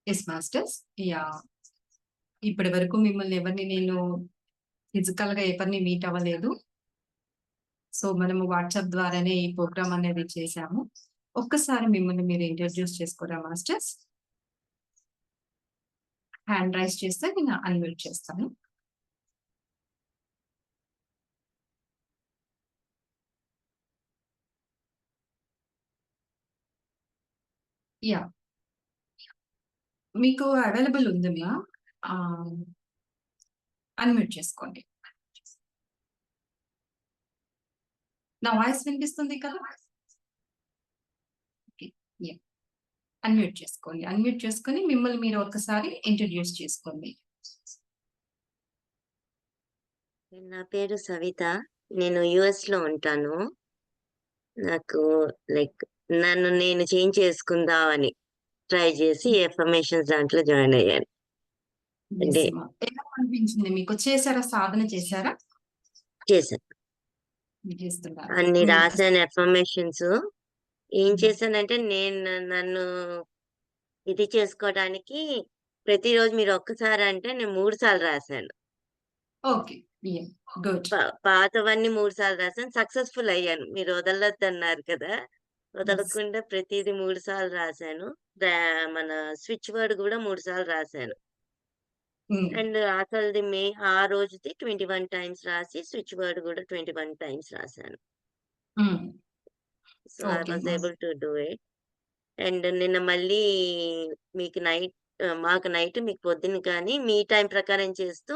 Yes masters. Yeah! ఇప్పటి వరకు మిమ్మల్ని ఎవరిని నేను ఫిజికల్‌గా ఎవరిని మీట్ అవ్వలేదు. సో, మనము వాట్సాప్ ద్వారానే ఈ ప్రోగ్రామ్ అనేది చేశాము. ఒక్కసారి మిమ్మల్ని మీరు ఇంట్రొడ్యూస్ చేసుకోరా మాస్టర్స్? హ్యాండ్ రైజ్ చేస్తే నేను అన్‌మ్యూట్ చేస్తాను. యాహ్! మీకు అవైలబుల్ ఉందమ్మా. ఆహ్, అన్‌మ్యూట్ చేసుకోండి. నా వాయిస్ వినిపిస్తుంది కదా? ఓకే. యాహ్! అన్‌మ్యూట్ చేసుకోండి. అన్‌మ్యూట్ చేసుకొని మిమ్మల్ని మీరు ఒక్కసారి ఇంట్రొడ్యూస్ చేసుకోండి. నా పేరు సవిత. నేను యూఎస్‌లో ఉంటాను. నాకు లైక్ నన్ను నేను చేంజ్ చేసుకుందామని ట్రై చేసి ఎఫర్మేషన్స్ దాంట్లో జాయిన్ అయ్యాను. యెస్ అంటే అమ్మా. ఎలా అనిపించింది మీకు? చేసారా? సాధన చేసారా? చేశాను. చేస్తున్నారు. అన్ని హ్మ్. రాసాను ఎఫర్మేషన్స్. ఏం హ్మ్. చేశానంటే నన్ను ఇది చేసుకోవడానికి ప్రతిరోజు మీరు ఒక్కసారి అంటే నేను 3 సార్లు రాసాను. ఓకే. యాహ్! గుడ్. పాతవన్నీ 3 సార్లు రాసాను. సక్సెస్‌ఫుల్ అయ్యాను. మీరు వదలొద్దన్నారు కదా! యెస్. వదలకుండా ప్రతీది 3 సార్లు రాసాను. దా మన స్విచ్ వర్డ్ గూడా 3 సార్లు రాసాను. హ్మ్. అండ్ ఆ రోజుది 21 టైమ్స్ రాసి స్విచ్ వర్డ్ గూడా 21 టైమ్స్ రాసాను. హ్మ్. సో, ఐ ఓకే వాస్ అమ్మా. Able to do it. And నిన్న మళ్ళీ మీకు మాకు నైట్ మీకు పొద్దున కానీ మీ టైం ప్రకారం చేస్తూ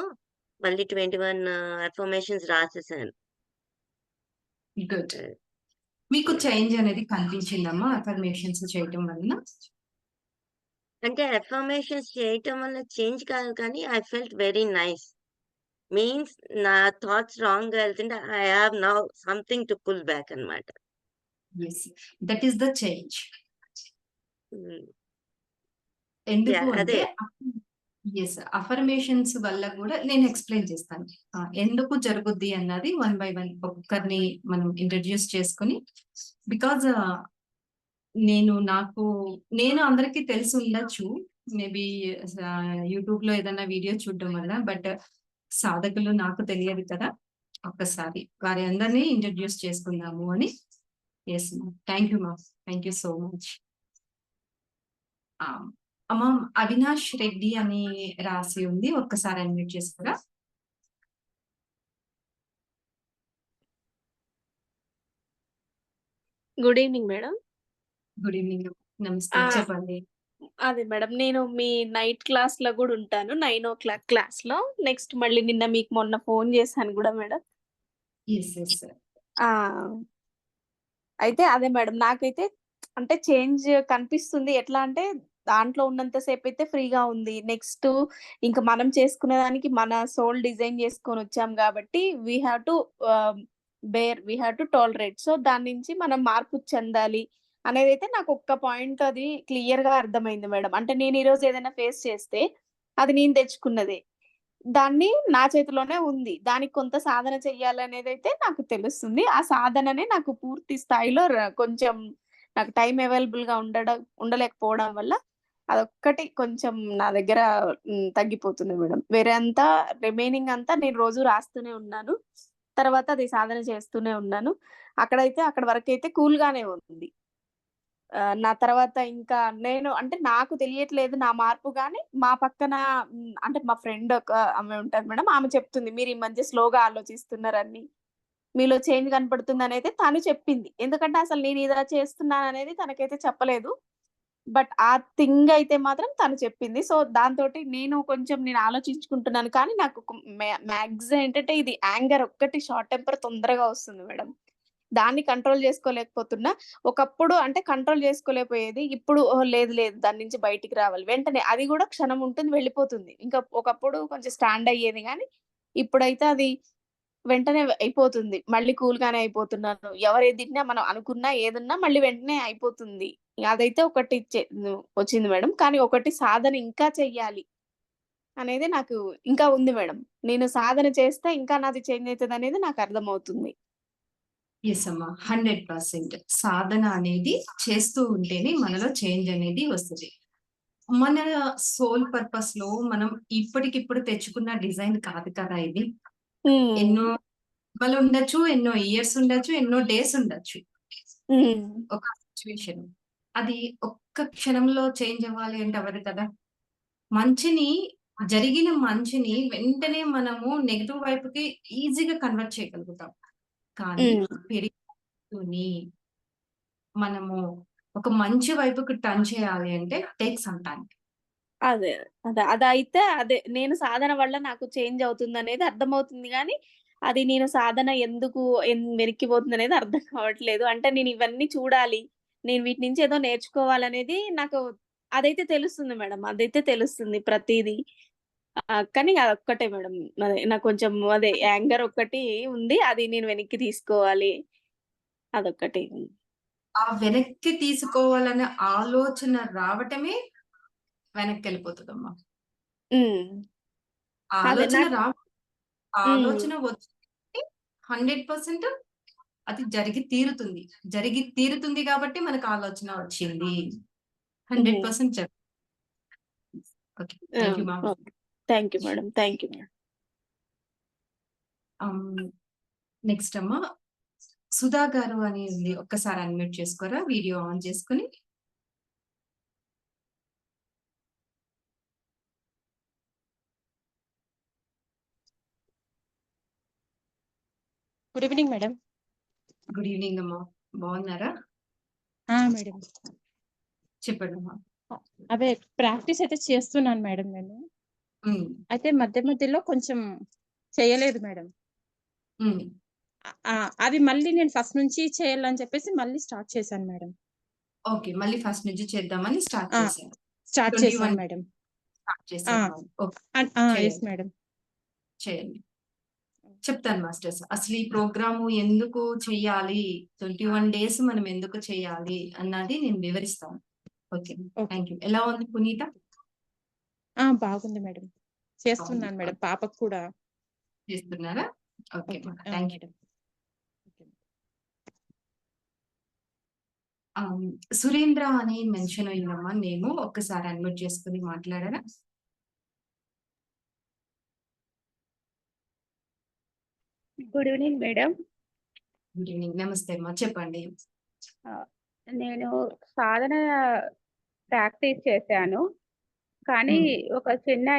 మళ్ళీ 21 అఫర్మేషన్స్ రాసేసాను. గుడ్. ఆహ్, మీకు యాహ్! చేంజ్ అనేది కనిపించిందమ్మా అఫర్మేషన్స్ చేయటం వలన? అంటే అఫర్మేషన్స్ చేయటం వల్ల చేంజ్ కాదు కానీ I felt very nice. Means నా థాట్స్ రాంగ్‌గా ఎళ్తుంటే I have now something to pull back అన్నమాట. Yes. That is the change. Hmm. ఎందుకు యాహ్! అంటే అదే. యెస్. అఫర్మేషన్స్ వల్ల గూడా నేను ఎక్స్‌ప్లెయిన్ చేస్తాను. ఎందుకు జరుగుద్ది అన్నది వన్ బై వన్ ఒక్కొక్కరిని మనం ఇంట్రొడ్యూస్ చేసుకొని బికాజ్ నాకు నేను అందరికి తెలిసుండొచ్చు. మేబీ యూట్యూబ్‌లో ఏదన్నా వీడియో చూడడం వల్ల. బట్ సాధకులు నాకు తెలియదు కదా! ఒక్కసారి వారి అందరిని ఇంట్రొడ్యూస్ చేసుకుందాము అని. Yes ma'am. Thank you ma'am. Thank you so much. ఆ! మ్యామ్ అవినాష్ రెడ్డి అని రాసి ఉంది. ఒక్కసారి అన్‌మ్యూట్ చేస్తారా? Good evening madam. Good evening. నమస్తే. ఆ! చెప్పండి. అదే మేడం. నేను మీ నైట్ క్లాస్‌లో గూడా ఉంటాను. 9:00 క్లాస్‌లో. నెక్స్ట్ మళ్ళీ నిన్న మీకు మొన్న ఫోను చేశాను గూడా మేడం. యెస్. యెస్. ఆ! అయితే అదే మేడం. నాకైతే అంటే చేంజ్ కనిపిస్తుంది. ఎట్లా అంటే దాంట్లో ఉన్నంత సేపయితే ఫ్రీగా ఉంది. నెక్స్టు ఇంక మనం చేసుకునే దానికి మన సోల్ డిజైన్ చేసుకొనొచ్చాం గాబట్టి ah, we have to tolerate. So, దాని నుంచి మనం మార్పు చెందాలి అనేదైతే నాకొక్క పాయింట్ అది క్లియర్‌గా అర్థమైంది మేడం. అంటే నేను ఈరోజు ఏదైనా ఫేస్ చేస్తే అది నేను తెచ్చుకున్నదే. దాన్ని నా చేతిలోనే ఉంది. దానికి కొంత సాధన చెయ్యాలనేదైతే నాకు తెలుస్తుంది. ఆ సాధననే నాకు పూర్తి స్థాయిలో కొంచెం నాకు టైమ్ అవైలబుల్‌గా ఉండలేకపోవడం వల్ల అదొక్కటి కొంచెం నా దగ్గర తగ్గిపోతుంది మేడం. వేరే అంతా రిమైనింగ్ అంతా నేను రోజు రాస్తూనే ఉన్నాను. తర్వాత అది సాధన చేస్తూనే ఉన్నాను. అక్కడి వరకైతే కూల్‌గానే ఉంది. నా తర్వాత ఇంకా నేను అంటే నాకు తెలియట్లేదు నా మార్పు గాని, మా పక్కన అంటే మా ఫ్రెండ్ ఒక ఆమె ఉంటది మేడం. ఆమె చెప్తుంది. "మీరు ఈ మధ్య స్లోగా ఆలోచిస్తున్నారని, మీలో చేంజ్ కనపడుతుందనైతే" తను చెప్పింది. ఎందుకంటే అసలు నేను ఇలా చేస్తున్నాననేది తనకైతే చెప్పలేదు. బట్ ఆ థింగ్ అయితే మాత్రం తను చెప్పింది. సో, దాంతోటి నేను ఆలోచించుకుంటున్నాను. కానీ నాకు ఒక మ్యాక్స్ ఏంటంటే ఇది యాంగర్ ఒక్కటి షార్ట్ టెంపర్ తొందరగా వస్తుంది మేడం. దాన్ని కంట్రోల్ చేసుకోలేకపోతున్నా. ఒకప్పుడు అంటే కంట్రోల్ చేసుకోలేకపోయేది. ఇప్పుడు ఓహ్! లేదు లేదు దాని నుంచి బయటికి రావాలి. వెంటనే అది గూడా క్షణం ఉంటుంది వెళ్ళిపోతుంది. ఇంకా ఒకప్పుడు కొంచెం స్టాండ్ అయ్యేది గానీ, ఇప్పుడైతే అది వెంటనే అయిపోతుంది. మళ్ళీ కూల్‌గానే అయిపోతున్నాను. ఎవరేది తిట్టినా మనం అనుకున్నా ఏదున్నా మళ్ళీ వెంటనే అయిపోతుంది. అదైతే ఒకటి వచ్చింది మేడం. కానీ ఒకటి సాధన ఇంకా చెయ్యాలి అనేది నాకు ఇంకా ఉంది మేడం. నేను సాధన చేస్తే ఇంకా నాది చేంజ్ అయితదనేది నాకర్థమవుతుంది. యెస్ అమ్మా. 100% సాధన అనేది చేస్తూ ఉంటేనే మనలో చేంజ్ అనేది వస్తది. మన సోల్ పర్పస్‌లో మనం ఇప్పటికిప్పుడు తెచ్చుకున్న డిజైన్ కాదు కదా ఇది. హ్మ్. ఎన్నో ఉండొచ్చు, ఎన్నో ఇయర్స్ ఉండొచ్చు, ఎన్నో డేస్ ఉండొచ్చు. హ్మ్. ఒక సిట్యుయేషన్. అది ఒక్క క్షణంలో చేంజ్ అవ్వాలి అంటే అవ్వదు కదా! మంచిని జరిగిన మంచిని వెంటనే మనము నెగెటివ్ వైపుకి ఈజీగా కన్వర్ట్ చేయగలుగుతాం. కానీ హ్మ్. పెరిగిని మనము ఒక మంచి వైపుకి టర్న్ చేయాలి అంటే టేక్ సమ్ టైమ్. అదే. అదైతే అదే నేను సాధన వల్ల నాకు చేంజ్ అవుతుందనేది అర్థమవుతుంది గానీ, అది నేను సాధన ఎందుకు వెనక్కిపోతుందనేది అర్థం కావట్లేదు. అంటే నేను ఇవన్నీ చూడాలి. నేను వీటి నుంచి ఏదో నేర్చుకోవాలనేది నాకు అదైతే తెలుస్తుంది మేడం. అదైతే తెలుస్తుంది ప్రతీదీ. కానీ అదొక్కటే మేడం. అదే నాకు కొంచెం అదే యాంగర్ ఒక్కటి ఉంది. అది నేను వెనక్కి తీసుకోవాలి. అదొక్కటి. ఆ వెనక్కి తీసుకోవాలనే ఆలోచన రావటమే వెనక్కెళ్ళిపోతదమ్మా. హ్మ్. ఆ అదే ఆలోచన నాకు ఆ హ్మ్. ఆలోచన వచ్చిందంటే 100% అది జరిగి తీరుతుంది. జరిగి తీరుతుంది కాబట్టి మనకు ఆలోచన వచ్చింది. హ్మ్. 100% ఓకే. ఆ! Thank you ma'am. Okay. Thank you madam. Thank you madam. Next అమ్మా సుధా గారు అని ఉంది. ఒక్కసారి అన్‌మ్యూట్ చేసుకోరా? వీడియో ఆన్ చేసుకొని. Good evening madam. Good evening అమ్మా. బాగున్నారా? మేడం. చెప్పండమ్మా. అదే ప్రాక్టీస్ అయితే చేస్తున్నాను మేడం నేను. హ్మ్. అయితే మధ్య మధ్యలో కొంచెం చేయలేదు మేడం. హ్మ్. అది మళ్ళీ నేను ఫస్ట్ నుంచి చేయాలని చెప్పేసి మళ్ళీ స్టార్ట్ చేశాను మేడం. ఓకే. మళ్ళీ ఫస్ట్ నుంచి చేద్దామని స్టార్ట్ ఆ! చేశారు. స్టార్ట్ 21 చేశాను మేడం. స్టార్ట్ ఆ! చేశారు. ఓకే. యెస్ చేయండి. మేడం. చేయండి. చెప్తాను మాస్టర్స్. అసలు ఈ ప్రోగ్రాము ఎందుకు చెయ్యాలి? 21 డేస్ మనం ఎందుకు చేయాలి? అన్నది నేను వివరిస్తాను. ఓకే. ఓకే. Thank you. ఎలా ఉంది పునీత? బాగుంది మేడం. బాగుంది. చేస్తున్నాను మేడం. పాపకు కూడా. చేస్తున్నారా? Okay okay. అమ్మా. Thank you. Madam. Okay. Surendra అని మెన్షన్ అయిందమ్మా నేము. ఒక్కసారి అన్మ్యూట్ చేసుకొని మాట్లాడరా? Good evening madam. Good evening. నమస్తే అమ్మా. చెప్పండి. నేను సాధన ప్రాక్టీస్ చేశాను. కానీ హ్మ్. ఒక చిన్న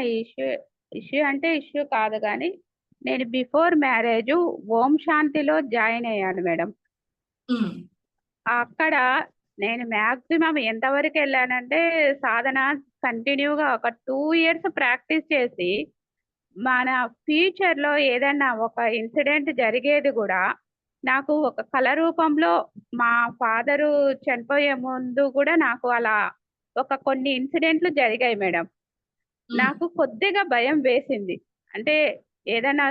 ఇష్యూ అంటే ఇష్యూ కాదు గానీ, నేను బిఫోర్ మ్యారేజు ఓం శాంతిలో జాయిన్ అయ్యాను మేడం. హ్మ్. అక్కడ నేను మాక్సిమం ఎంతవరకెళ్ళానంటే సాధన కంటిన్యూగా ఒక 2 ఇయర్స్ ప్రాక్టీస్ చేసి, మన ఫ్యూచర్‌లో ఏదన్నా ఒక ఇన్సిడెంట్ జరిగేది గూడా, నాకు ఒక కల రూపంలో మా ఫాదరు చనిపోయే ముందు గూడా నాకు అలా కొన్ని ఇన్సిడెంట్లు జరిగాయి మేడం. హ్మ్. నాకు కొద్దిగా భయం వేసింది. అంటే ఏదైనా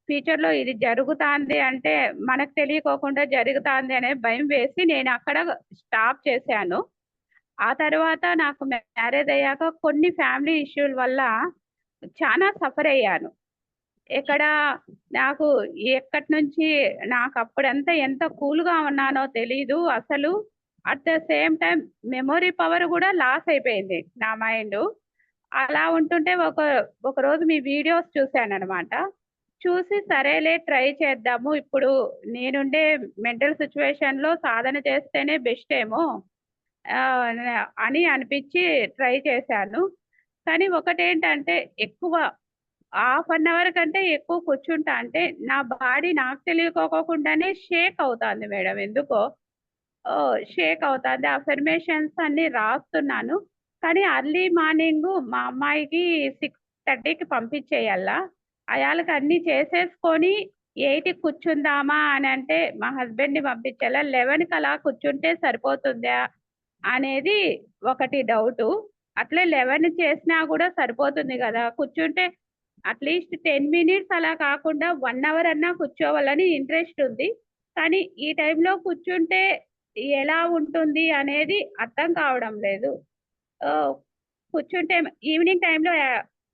ఫ్యూచర్‌లో ఇది జరుగుతాంది అంటే, మనకు తెలియకోకుండా జరుగుతాంది అనే భయం వేసి నేనక్కడ స్టాప్ చేశాను. ఆ తర్వాత నాకు మ్యారేజ్ అయ్యాక కొన్ని ఫ్యామిలీ ఇష్యూల వల్ల చానా సఫర్ అయ్యాను. ఎక్కడ నాకు ఎక్కడి నుంచి నాకప్పుడంతా ఎంత కూల్‌గా ఉన్నానో తెలీదు. అసలు at the same time memory power గూడా లాస్ అయిపోయింది నా మైండు. అలా ఉంటుంటే ఒకరోజు మీ వీడియోస్ చూశాననమాట. చూసి సరేలే ట్రై చేద్దాము. ఇప్పుడు నేనుండే మెంటల్ సిట్యుయేషన్‌లో సాధన చేస్తేనే బెస్ట్ ఏమో అని అనిపిచ్చి ట్రై చేశాను. కానీ ఒకటేంటంటే ఎక్కువ హాఫ్ అన్ అవర్ కంటే ఎక్కువ కూర్చుంటా అంటే నా బాడీ నాకు తెలియకోకుండానే షేక్ అవుతాంది మేడం ఎందుకో. షేక్ అవుతాంది. అఫర్మేషన్స్ అన్నీ రాస్తున్నాను. కానీ అర్లీ మార్నింగు మా అమ్మాయికి 6:30కి పంపించేయాల. అయాలకి అన్నీ చేసేసుకొని 8కి కూర్చుందామా అనంటే మా హస్బెండ్‌ని పంపించాలా. 11కి అలా కూర్చుంటే సరిపోతుందా అనేది ఒకటి డౌటు. అట్లే 11 చేసినా గూడా సరిపోతుంది గదా! కూర్చుంటే అట్‌లీస్ట్ 10 మినిట్స్ అలా కాకుండా 1 అవర్ అన్నా కూర్చోవాలని ఇంట్రెస్ట్ ఉంది. కానీ ఈ టైంలో కూర్చుంటే ఎలా ఉంటుంది అనేది అర్థం కావడం లేదు. ఆహ్, కూర్చుంటే ఈవినింగ్ టైంలో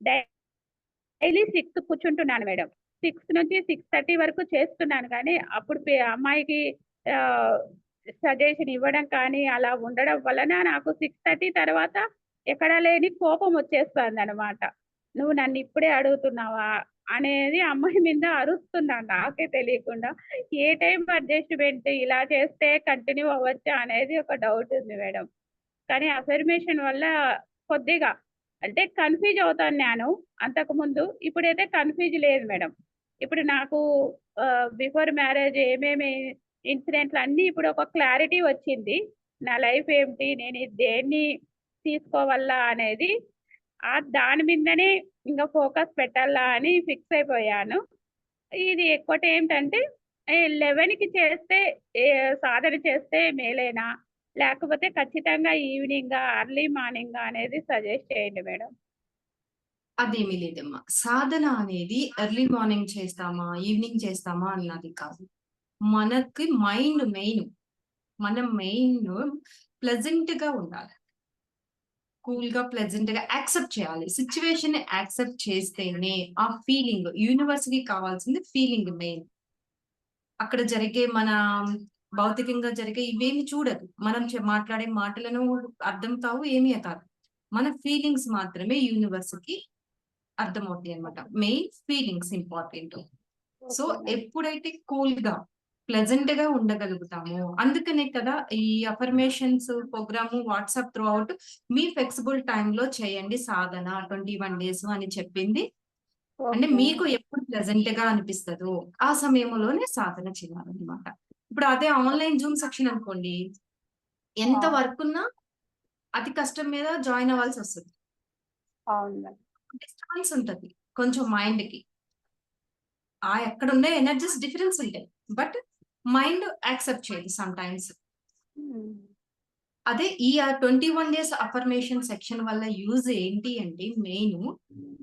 డైలీ 6 కూర్చుంటున్నాను మేడం. 6 నుంచి 6:30 వరకు చేస్తున్నాను కానీ, అప్పుడు అమ్మాయికి ఆహ్, సజెషన్ ఇవ్వడం కానీ, అలా ఉండడం వలన నాకు 6:30 తర్వాత ఎక్కడ లేని కోపం వచ్చేస్తుందన్నమాట. నువ్వు నన్ను ఇప్పుడే అడుగుతున్నావా అనేది అమ్మాయి మీద అరుస్తున్నాను నాకే తెలియకుండా. ఏ టైం అడ్జస్ట్‌మెంట్ ఇలా చేస్తే కంటిన్యూ అవ్వచ్చా అనేది ఒక డౌట్ ఉంది మేడం. కానీ అఫర్మేషన్ వల్ల కొద్దిగా అంటే కన్‌ఫ్యూజ్ అవుతాను నేను. అంతకుముందు ఇప్పుడైతే కన్‌ఫ్యూజ్ లేదు మేడం. ఇప్పుడు నాకు బిఫోర్ మ్యారేజ్ ఏమేమి ఇన్సిడెంట్లు అన్నీ ఇప్పుడు ఒక క్లారిటీ వచ్చింది. నా లైఫ్ ఏమిటి? నేను ఇది దేన్ని తీసుకోవాలా అనేది దాని మీదనే ఇంక ఫోకస్ పెట్టాలా అని ఫిక్స్ అయిపోయాను. ఇది ఏంటంటే 11కి చేస్తే సాధన చేస్తే మేలేనా? లేకపోతే ఖచ్చితంగా ఈవినింగా, ఎర్లీ మార్నింగా అనేది సజెస్ట్ చేయండి మేడం. అదేమీ లేదమ్మా. సాధన అనేది ఎర్లీ మార్నింగ్ చేస్తామా, ఈవినింగ్ చేస్తామా అన్నది కాదు. మనకి మైండ్ మెయిన్. మన మైండ్ ప్లెజెంట్‌గా ఉండాలి. కూల్‌గా, ప్లెజెంట్‌గా యాక్సెప్ట్ చేయాలి. సిట్యుయేషన్‌ని యాక్సెప్ట్ చేస్తేనే ఆ ఫీలింగ్ యూనివర్స్‌కి కావాల్సింది ఫీలింగ్ మెయిన్. అక్కడ జరిగే మన భౌతికంగా జరిగే ఇవేమి చూడదు. మనం మాట్లాడే మాటలను అర్థం కావు, ఏమీ కాదు. మన ఫీలింగ్స్ మాత్రమే యూనివర్స్‌కి అర్థమవుతాయి అన్నమాట. Main feelings important. So okay madam. ఎప్పుడైతే కూల్‌గా, ప్లెజెంట్‌గా ఉండగలుగుతామో అందుకనే కదా ఈ అఫర్మేషన్స్ ప్రోగ్రాము వాట్సాప్ త్రూ ఔట్ మీ ఫ్లెక్సిబుల్ టైమ్‌లో చేయండి సాధన 21 డేస్ అని చెప్పింది. అంటే ఓకే. మీకు ఎప్పుడు ప్లెజెంట్‌గా అనిపిస్తదో ఆ సమయంలోనే సాధన చేయాలన్నమాట. ఇప్పుడు అదే ఆన్‌లైన్ జూమ్ సెక్షన్ అనుకోండి. ఎంత ఆ! వర్క్ ఉన్నా అతి కష్టం మీద జాయిన్ అవ్వాల్సొస్తది. అవును మేడం. డిస్టర్బెన్స్ ఉంటది కొంచెం మైండ్‌కి. ఎక్కడుండే ఎనర్జీస్ డిఫరెన్స్ ఉంటాయి. బట్ మైండ్ యాక్సెప్ట్ చేయదు సమ్ టైమ్స్. హ్మ్. అదే ఈ 21 డేస్ అఫర్మేషన్ సెక్షన్ వల్ల యూజ్ ఏంటి అంటే మెయిన్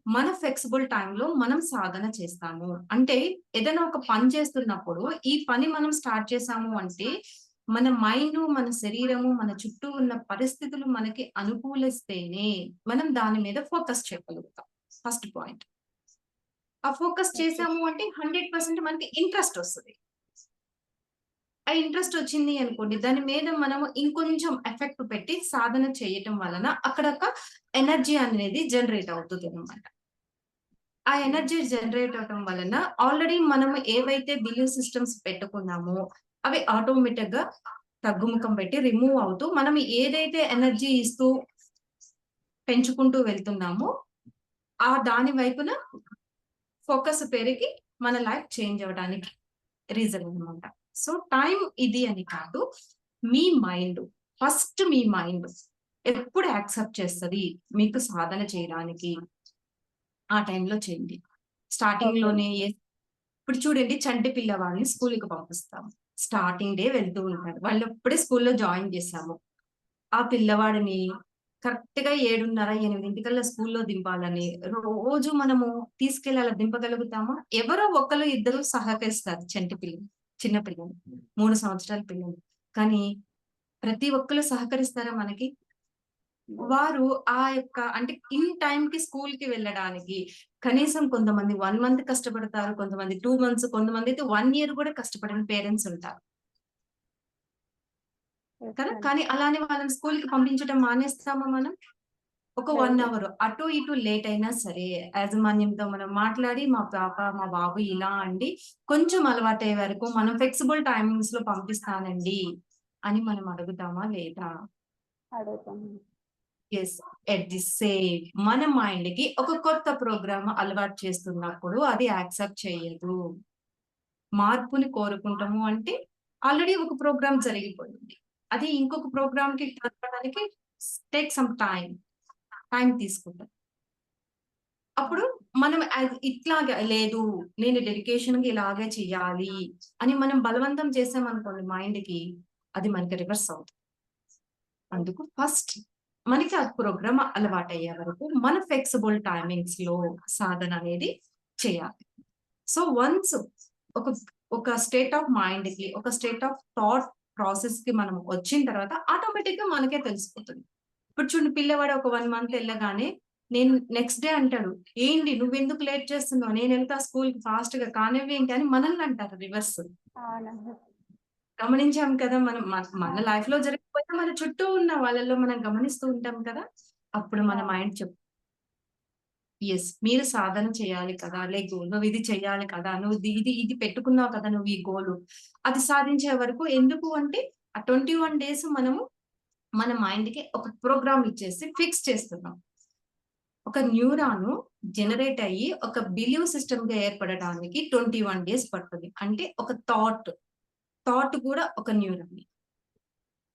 మన ఫ్లెక్సిబుల్ టైమ్‌లో మనం సాధన చేస్తాము. అంటే ఏదైనా ఒక పని చేస్తున్నప్పుడు ఈ పని మనం స్టార్ట్ చేసాము అంటే మన మైండ్, మన శరీరము, మన చుట్టూ ఉన్న పరిస్థితులు మనకి అనుకూలిస్తేనే మనం దాని మీద ఫోకస్ చేయగలుగుతాం. First point. ఆ ఫోకస్ ఓకే. చేసాము అంటే 100% మనకి ఇంట్రెస్ట్ వస్తది. ఆ ఇంట్రెస్ట్ వచ్చింది అనుకోండి, దాని మీద మనము ఇంకొంచెం ఎఫెక్ట్ పెట్టి సాధన చేయటం వలన అక్కడ ఒక ఎనర్జీ అనేది జనరేట్ అవుతదనమాట. ఆ హ్మ్. ఎనర్జీ జనరేట్ అవ్వటం వలన ఆల్రెడీ మనం ఏవైతే బిలీవ్ సిస్టమ్స్ పెట్టుకున్నామో అవి ఆటోమేటిక్‌గా తగ్గుముఖం పెట్టి రిమూవ్ అవుతూ మనం ఏదైతే ఎనర్జీ ఇస్తూ పెంచుకుంటూ వెళ్తున్నామో దాని వైపున ఫోకస్ పెరిగి మన లైఫ్ చేంజ్ అవ్వడానికి రీజన్ అన్నమాట. సో టైం ఇది అని కాదు. ఫస్ట్ మీ మైండ్ ఎప్పుడు యాక్సెప్ట్ చేస్తది మీకు సాధన చేయడానికి ఆ టైంలో చేయండి. ఓకే. స్టార్టింగ్‌లోనే ఇప్పుడు చూడండి చంటి పిల్లవాడిని స్కూల్‌కి పంపిస్తాము. స్టార్టింగ్ డే వెళ్తూ ఉంటాడు. వాళ్ళప్పుడే స్కూల్‌లో జాయిన్ చేశాము. ఆ పిల్లవాడిని కరెక్ట్‌గా 7:30, 8 స్కూల్‌లో దింపాలని రోజు మనము తీసుకెళ్ళి అలా దింపగలుగుతామా? ఎవరో ఒకళ్ళు ఇద్దరు సహకరిస్తారు చంటి పిల్లలు. చిన్న పిల్లలు. 3 సంవత్సరాల పిల్లలు. కానీ ప్రతి ఒక్కళ్ళు సహకరిస్తారా మనకి? వారు అంటే ఇన్ టైమ్‌కి స్కూల్‌కి వెళ్ళడానికి కనీసం కొంతమంది 1 మంత్ కష్టపడతారు. కొంతమంది 2 మంత్స్, కొంతమందైతే 1 ఇయర్ కూడా కష్టపడిన పేరెంట్స్ ఉంటారు. యెస్ కదా! మేడం. కానీ అలానే వాళ్ళని స్కూల్‌కి పంపించడం మానేస్తామా మనం? ఒక 1 లేదు. అవర్ అటు ఇటు లేట్ అయినా సరే యాజమాన్యంతో మనం మాట్లాడి మా పాప, మా బాబు ఇలా అండి కొంచెం అలవాటయ్యే వరకు మనం ఫ్లెక్సిబుల్ టైమింగ్స్‌లో పంపిస్తానండి అని మనం అడుగుతామా లేదా? అడుగుతాను. యెస్. ఎట్ ది సేమ్ మన మైండ్‌కి ఒక కొత్త ప్రోగ్రామ్ అలవాటు చేస్తున్నప్పుడు అది యాక్సెప్ట్ చేయదు. మార్పుని కోరుకుంటాము అంటే ఆల్రెడీ ఒక ప్రోగ్రామ్ జరిగిపోయింది. అది ఇంకొక ప్రోగ్రామ్‌కి కలపడానికి టేక్ సమ్ టైమ్ తీసుకుంటది. అప్పుడు మనం ఇట్లాగా లేదు నేను డెడికేషన్‌గా ఇలాగే చెయ్యాలి అని మనం బలవంతం చేసామనుకోండి మైండ్‌కి అది మనకి రివర్స్ అవుతుంది. అందుకు ఫస్ట్ మనకి ఆ ప్రోగ్రామ్ అలవాటయ్యే వరకు మన ఫ్లెక్సిబుల్ టైమింగ్స్‌లో సాధన అనేది చేయాలి. సో వన్స్ ఒక ఒక స్టేట్ ఆఫ్ మైండ్‌కి, ఒక స్టేట్ ఆఫ్ థాట్ ప్రాసెస్‌కి మనం వచ్చిన తర్వాత ఆటోమేటిక్‌గా మనకే తెలిసిపోతుంది. ఇప్పుడు చూడండి పిల్లవాడు ఒక 1 మంత్ ఎళ్ళగానే నేను నెక్స్ట్ డే అంటాడు. "ఏంటి నువ్వెందుకు లేట్ చేస్తున్నావు? నేనెళ్తా స్కూల్‌కి ఫాస్ట్‌గా కానివ్వేంటి" అని మనల్ని అంటారు రివర్స్. అవునండి. గమనించాం కదా! మనం మన లైఫ్‌లో జరిగిపోయిన మన చుట్టూ ఉన్న వాళ్ళలో మనం గమనిస్తూ ఉంటాం కదా! అప్పుడు మన మైండ్ మీరు సాధన చేయాలి కదా, నువ్వు ఇది చేయాలి కదా, నువ్వు ఇది ఇది పెట్టుకున్నావు కదా, నువ్వు ఈ గోలు అది సాధించే వరకు. ఎందుకు అంటే ఆ 21 డేస్ మనము మన మైండ్ కి ఒక ప్రోగ్రామ్ ఇచ్చేసి ఫిక్స్ చేస్తున్నాం. ఒక న్యూరాన్ జనరేట్ అయ్యి ఒక బిలీవ్ సిస్టమ్ గా ఏర్పడడానికి 21 డేస్ పడుతుంది. అంటే ఒక థాట్ కూడా ఒక న్యూరాన్,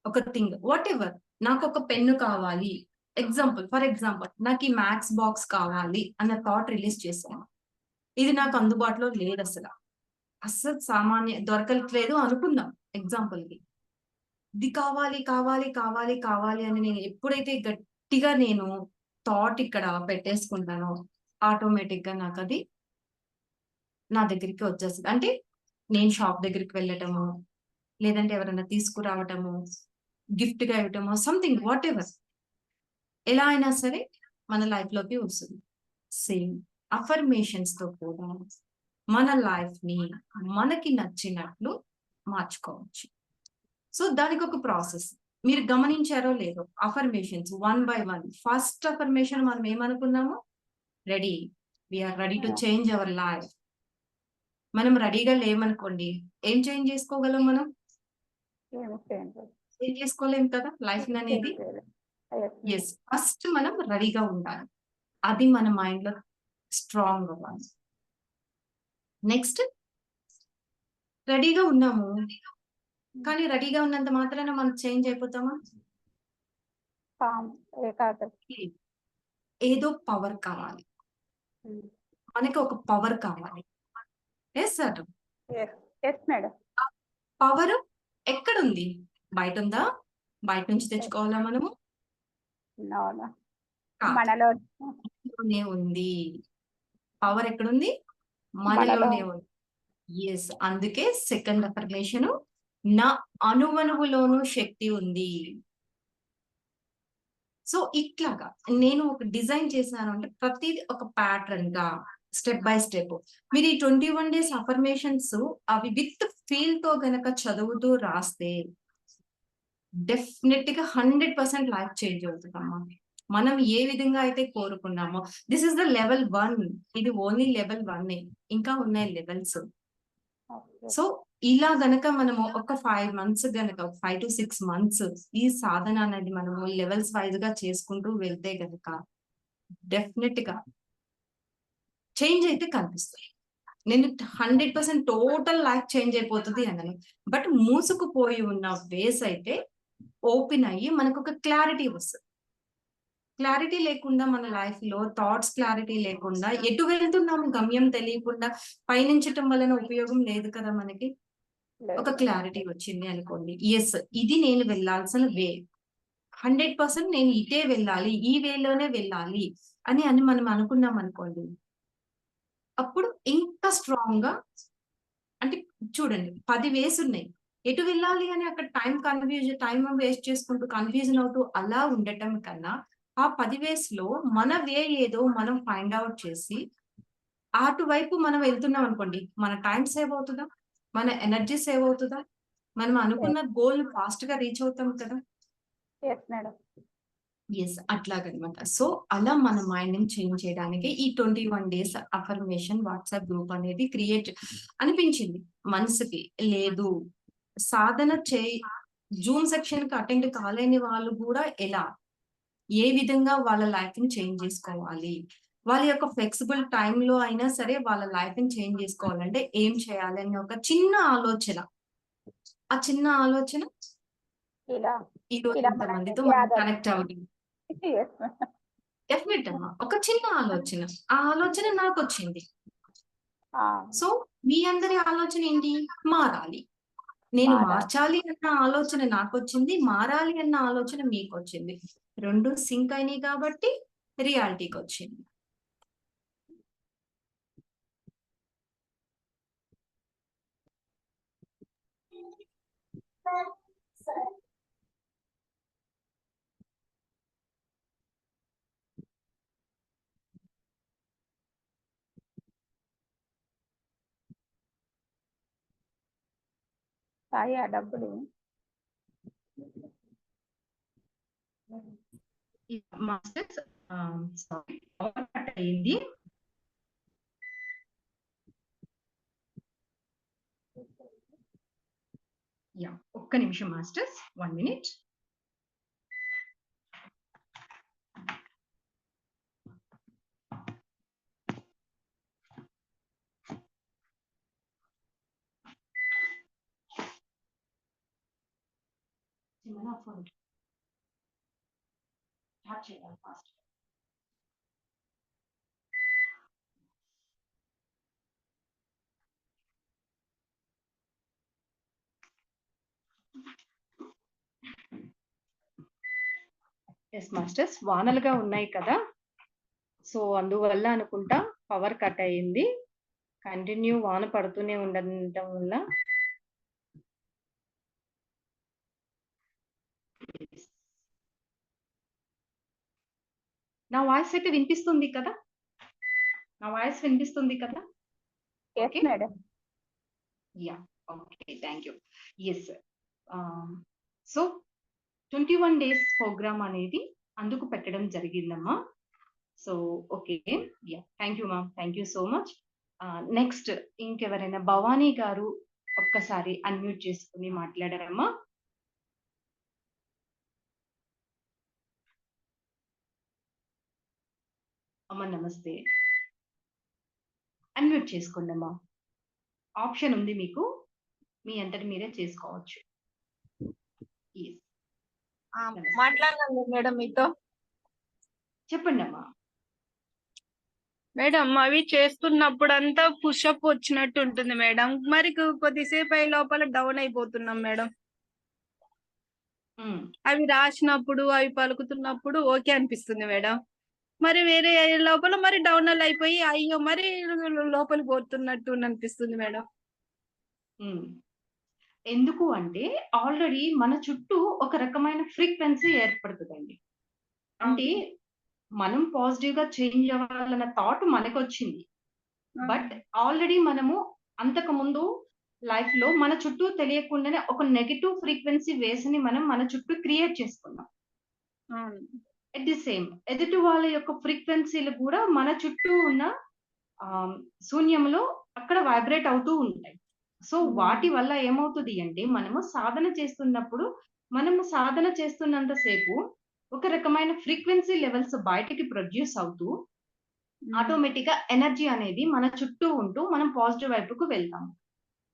ఒక థింగ్ వాట్ ఎవర్. నాకు ఒక పెన్ను కావాలి, ఫర్ ఎగ్జాంపుల్ నాకు ఈ మ్యాథ్స్ బాక్స్ కావాలి అన్న థాట్ రిలీజ్ చేశాను. ఇది నాకు అందుబాటులో లేదు, అసలు సామాన్య దొరకట్లేదు అనుకుందాం ఎగ్జాంపుల్ కి. ఇది కావాలి కావాలి కావాలి కావాలి అని నేను ఎప్పుడైతే గట్టిగా నేను థాట్ ఇక్కడ పెట్టేసుకుంటానో ఆటోమేటిక్ గా నాకు అది నా దగ్గరికి వచ్చేస్తుంది. అంటే నేను షాప్ దగ్గరికి వెళ్ళటము, లేదంటే ఎవరైనా తీసుకురావటము, గిఫ్ట్ గా ఇవ్వటము, సంథింగ్ వాట్ ఎవర్, ఎలా అయినా సరే మన లైఫ్ లోకి వస్తుంది. సేమ్ అఫర్మేషన్స్ తో కూడా మన లైఫ్ ని మనకి నచ్చినట్లు మార్చుకోవచ్చు. సో దానికి ఒక ప్రాసెస్ మీరు గమనించారో లేదో, అఫర్మేషన్స్ 1 by 1. ఫస్ట్ అఫర్మేషన్ మనం ఏమనుకున్నాము, ready, we're ready to change our life. మనం రెడీగా లేమనుకోండి, ఏం చేంజ్ చేసుకోగలం మనం? ఏం చేసుకోలేం కదా లైఫ్ అనేది. ఫస్ట్ మనం రెడీగా ఉండాలి, అది మన మైండ్ లో స్ట్రాంగ్ అవ్వాలి. నెక్స్ట్ రెడీగా ఉన్నాము, కానీ రెడీగా ఉన్నంత మాత్రాన మనం చేంజ్ అయిపోతామా? ఏదో పవర్ కావాలి, మనకి ఒక పవర్ కావాలి. ఎస్ సార్, పవర్ ఎక్కడుంది? బయట ఉందా? బయట నుంచి తెచ్చుకోవాలా మనము? మనలోనే ఉంది. పవర్ ఎక్కడుంది? మనలోనే ఉంది. ఎస్, అందుకే సెకండ్ అఫర్మేషన్, నా అణువణువులోనూ శక్తి ఉంది. సో ఇట్లాగా నేను ఒక డిజైన్ చేశాను అంటే ప్రతిది ఒక ప్యాటర్న్ గా స్టెప్ బై స్టెప్. మీరు ఈ 21 డేస్ అఫర్మేషన్స్ అవి విత్ ఫీల్ తో గనక చదువుతూ రాస్తే డెఫినెట్ గా 100% లైఫ్ చేంజ్ అవుతుందమ్మా. మనం ఏ విధంగా అయితే కోరుకున్నామో, దిస్ ఇస్ ద లెవెల్ 1. ఇది ఓన్లీ లెవెల్ 1. ఇంకా ఉన్నాయి లెవెల్స్. సో ఇలా గనక మనము ఒక 5 months గనక 5 to 6 months ఈ సాధన అనేది మనము లెవెల్స్ వైజ్ గా చేసుకుంటూ వెళ్తే గనక డెఫినెట్ గా చేంజ్ అయితే కనిపిస్తుంది. నేను 100% టోటల్ లైఫ్ చేంజ్ అయిపోతుంది అన్నాను, బట్ మూసుకుపోయి ఉన్న వేస్ అయితే ఓపెన్ అయ్యి మనకు ఒక క్లారిటీ వస్తుంది. క్లారిటీ లేకుండా మన లైఫ్ లో థాట్స్ క్లారిటీ లేకుండా ఎటు వెళ్తున్నాము గమ్యం తెలియకుండా పయనించటం వలన ఉపయోగం లేదు కదా మనకి. ఒక క్లారిటీ వచ్చింది అనుకోండి, ఎస్ ఇది నేను వెళ్ళాల్సిన వే, 100% నేను ఇటే వెళ్ళాలి, ఈ వేలోనే వెళ్ళాలి అని మనం అనుకున్నాం అనుకోండి, అప్పుడు ఇంకా స్ట్రాంగ్ గా. అంటే చూడండి 10 వేస్ ఉన్నాయి, ఎటు వెళ్ళాలి అని అక్కడ టైం వేస్ట్ చేసుకుంటూ కన్ఫ్యూజన్ అవుతూ అలా ఉండటం కన్నా ఆ 10 వేస్ లో మన వే ఏదో మనం ఫైండ్ అవుట్ చేసి అటువైపు మనం వెళ్తున్నాం అనుకోండి, మన టైం సేవ్ అవుతుందా, మన ఎనర్జీ సేవ్ అవుతుందా, మనం అనుకున్న గోల్ ఫాస్ట్ గా రీచ్ అవుతాం కదా. ఎస్, అట్లాగనమాట. సో అలా మన మైండ్ ని చేంజ్ చేయడానికి ఈ 21 డేస్ అఫర్మేషన్ వాట్సాప్ గ్రూప్ అనేది క్రియేట్ అనిపించింది మనసుకి. లేదు సాధన జూమ్ సెక్షన్ కి అటెండ్ కాలేని వాళ్ళు కూడా ఏ విధంగా వాళ్ళ లైఫ్ ని చేంజ్ చేసుకోవాలి, వాళ్ళ యొక్క ఫ్లెక్సిబుల్ టైంలో అయినా సరే వాళ్ళ లైఫ్ ని చేంజ్ చేసుకోవాలంటే ఏం చేయాలి అనే ఒక చిన్న ఆలోచన, ఆ చిన్న ఆలోచన ఈ రోజు ఇంతమందితో మనం కనెక్ట్ అవుతుంది. డెఫినెట్ అమ్మా, ఒక చిన్న ఆలోచన, ఆ ఆలోచన నాకు వచ్చింది. సో మీ అందరి ఆలోచన ఏంటి? మారాలి. నేను మార్చాలి అన్న ఆలోచన నాకు వచ్చింది, మారాలి అన్న ఆలోచన మీకు వచ్చింది. 2 సింక్ అయినాయి కాబట్టి రియాలిటీకి వచ్చింది. సాయి ఆ డబ్బులు మాస్టర్స్ సారీ పవర్ కట్ అయింది. యా ఒక్క నిమిషం మాస్టర్స్, 1 minute. స్టార్ట్ చేయాలి ఫాస్ట్. ఎస్ మాస్టర్స్, వానలుగా ఉన్నాయి కదా, సో అందువల్ల అనుకుంటా పవర్ కట్ అయింది. కంటిన్యూ వాన పడుతూనే ఉండటం వల్ల నా వాయిస్ అయితే వినిపిస్తుంది కదా? నా వాయిస్ వినిపిస్తుంది కదా? Yes okay madam. Yeah okay, thank you. Yes so 21 days program అనేది అందుకు పెట్టడం జరిగిందమ్మా. So okay, yeah thank you ma'am, thank you so much. Next ఇంకెవరైనా భవానీ గారు ఒక్కసారి అన్మ్యూట్ చేసుకుని మాట్లాడారమ్మా. అమ్మ నమస్తే, అన్మ్యూట్ చేసుకోండి అమ్మా, ఆప్షన్ ఉంది మీకు, మీ అంతటి మీరే చేసుకోవచ్చు. Yes. నమస్తే. మాట్లాడినాను మేడం మీతో. చెప్పండి అమ్మా. మేడం అవి చేస్తున్నప్పుడంతా పుషప్ వచ్చినట్టు ఉంటుంది మేడం, మరి కొద్దిసేపు అయ్యే లోపల డౌన్ అయిపోతున్నాం మేడం. అవి రాసినప్పుడు అవి పలుకుతున్నప్పుడు ఓకే అనిపిస్తుంది మేడం, మరి వేరే అయ్యే లోపల మరి డౌన్ అయిపోయి అయ్యో మరి లోపలికి పోతున్నట్టు అనిపిస్తుంది మేడం. ఎందుకు అంటే ఆల్రెడీ మన చుట్టూ ఒక రకమైన ఫ్రీక్వెన్సీ ఏర్పడుతుందండి. అంటే మనం పాజిటివ్ గా చేంజ్ అవ్వాలన్న థాట్ మనకు వచ్చింది, బట్ ఆల్రెడీ మనము అంతకు ముందు లైఫ్ లో మన చుట్టూ తెలియకుండానే ఒక నెగటివ్ ఫ్రీక్వెన్సీ వేస్ ని మనం మన చుట్టూ క్రియేట్ చేసుకున్నాం. ఎట్ ది సేమ్ ఎదుటి వాళ్ళ యొక్క ఫ్రీక్వెన్సీలు కూడా మన చుట్టూ ఉన్న శూన్యంలో అక్కడ వైబ్రేట్ అవుతూ ఉంటాయి. సో వాటి వల్ల ఏమవుతుంది అంటే మనము సాధన చేస్తున్నప్పుడు, మనము సాధన చేస్తున్నంతసేపు ఒక రకమైన ఫ్రీక్వెన్సీ లెవెల్స్ బయటికి ప్రొడ్యూస్ అవుతూ ఆటోమేటిక్ గా ఎనర్జీ అనేది మన చుట్టూ ఉంటూ మనం పాజిటివ్ వైపుకు వెళ్తాము.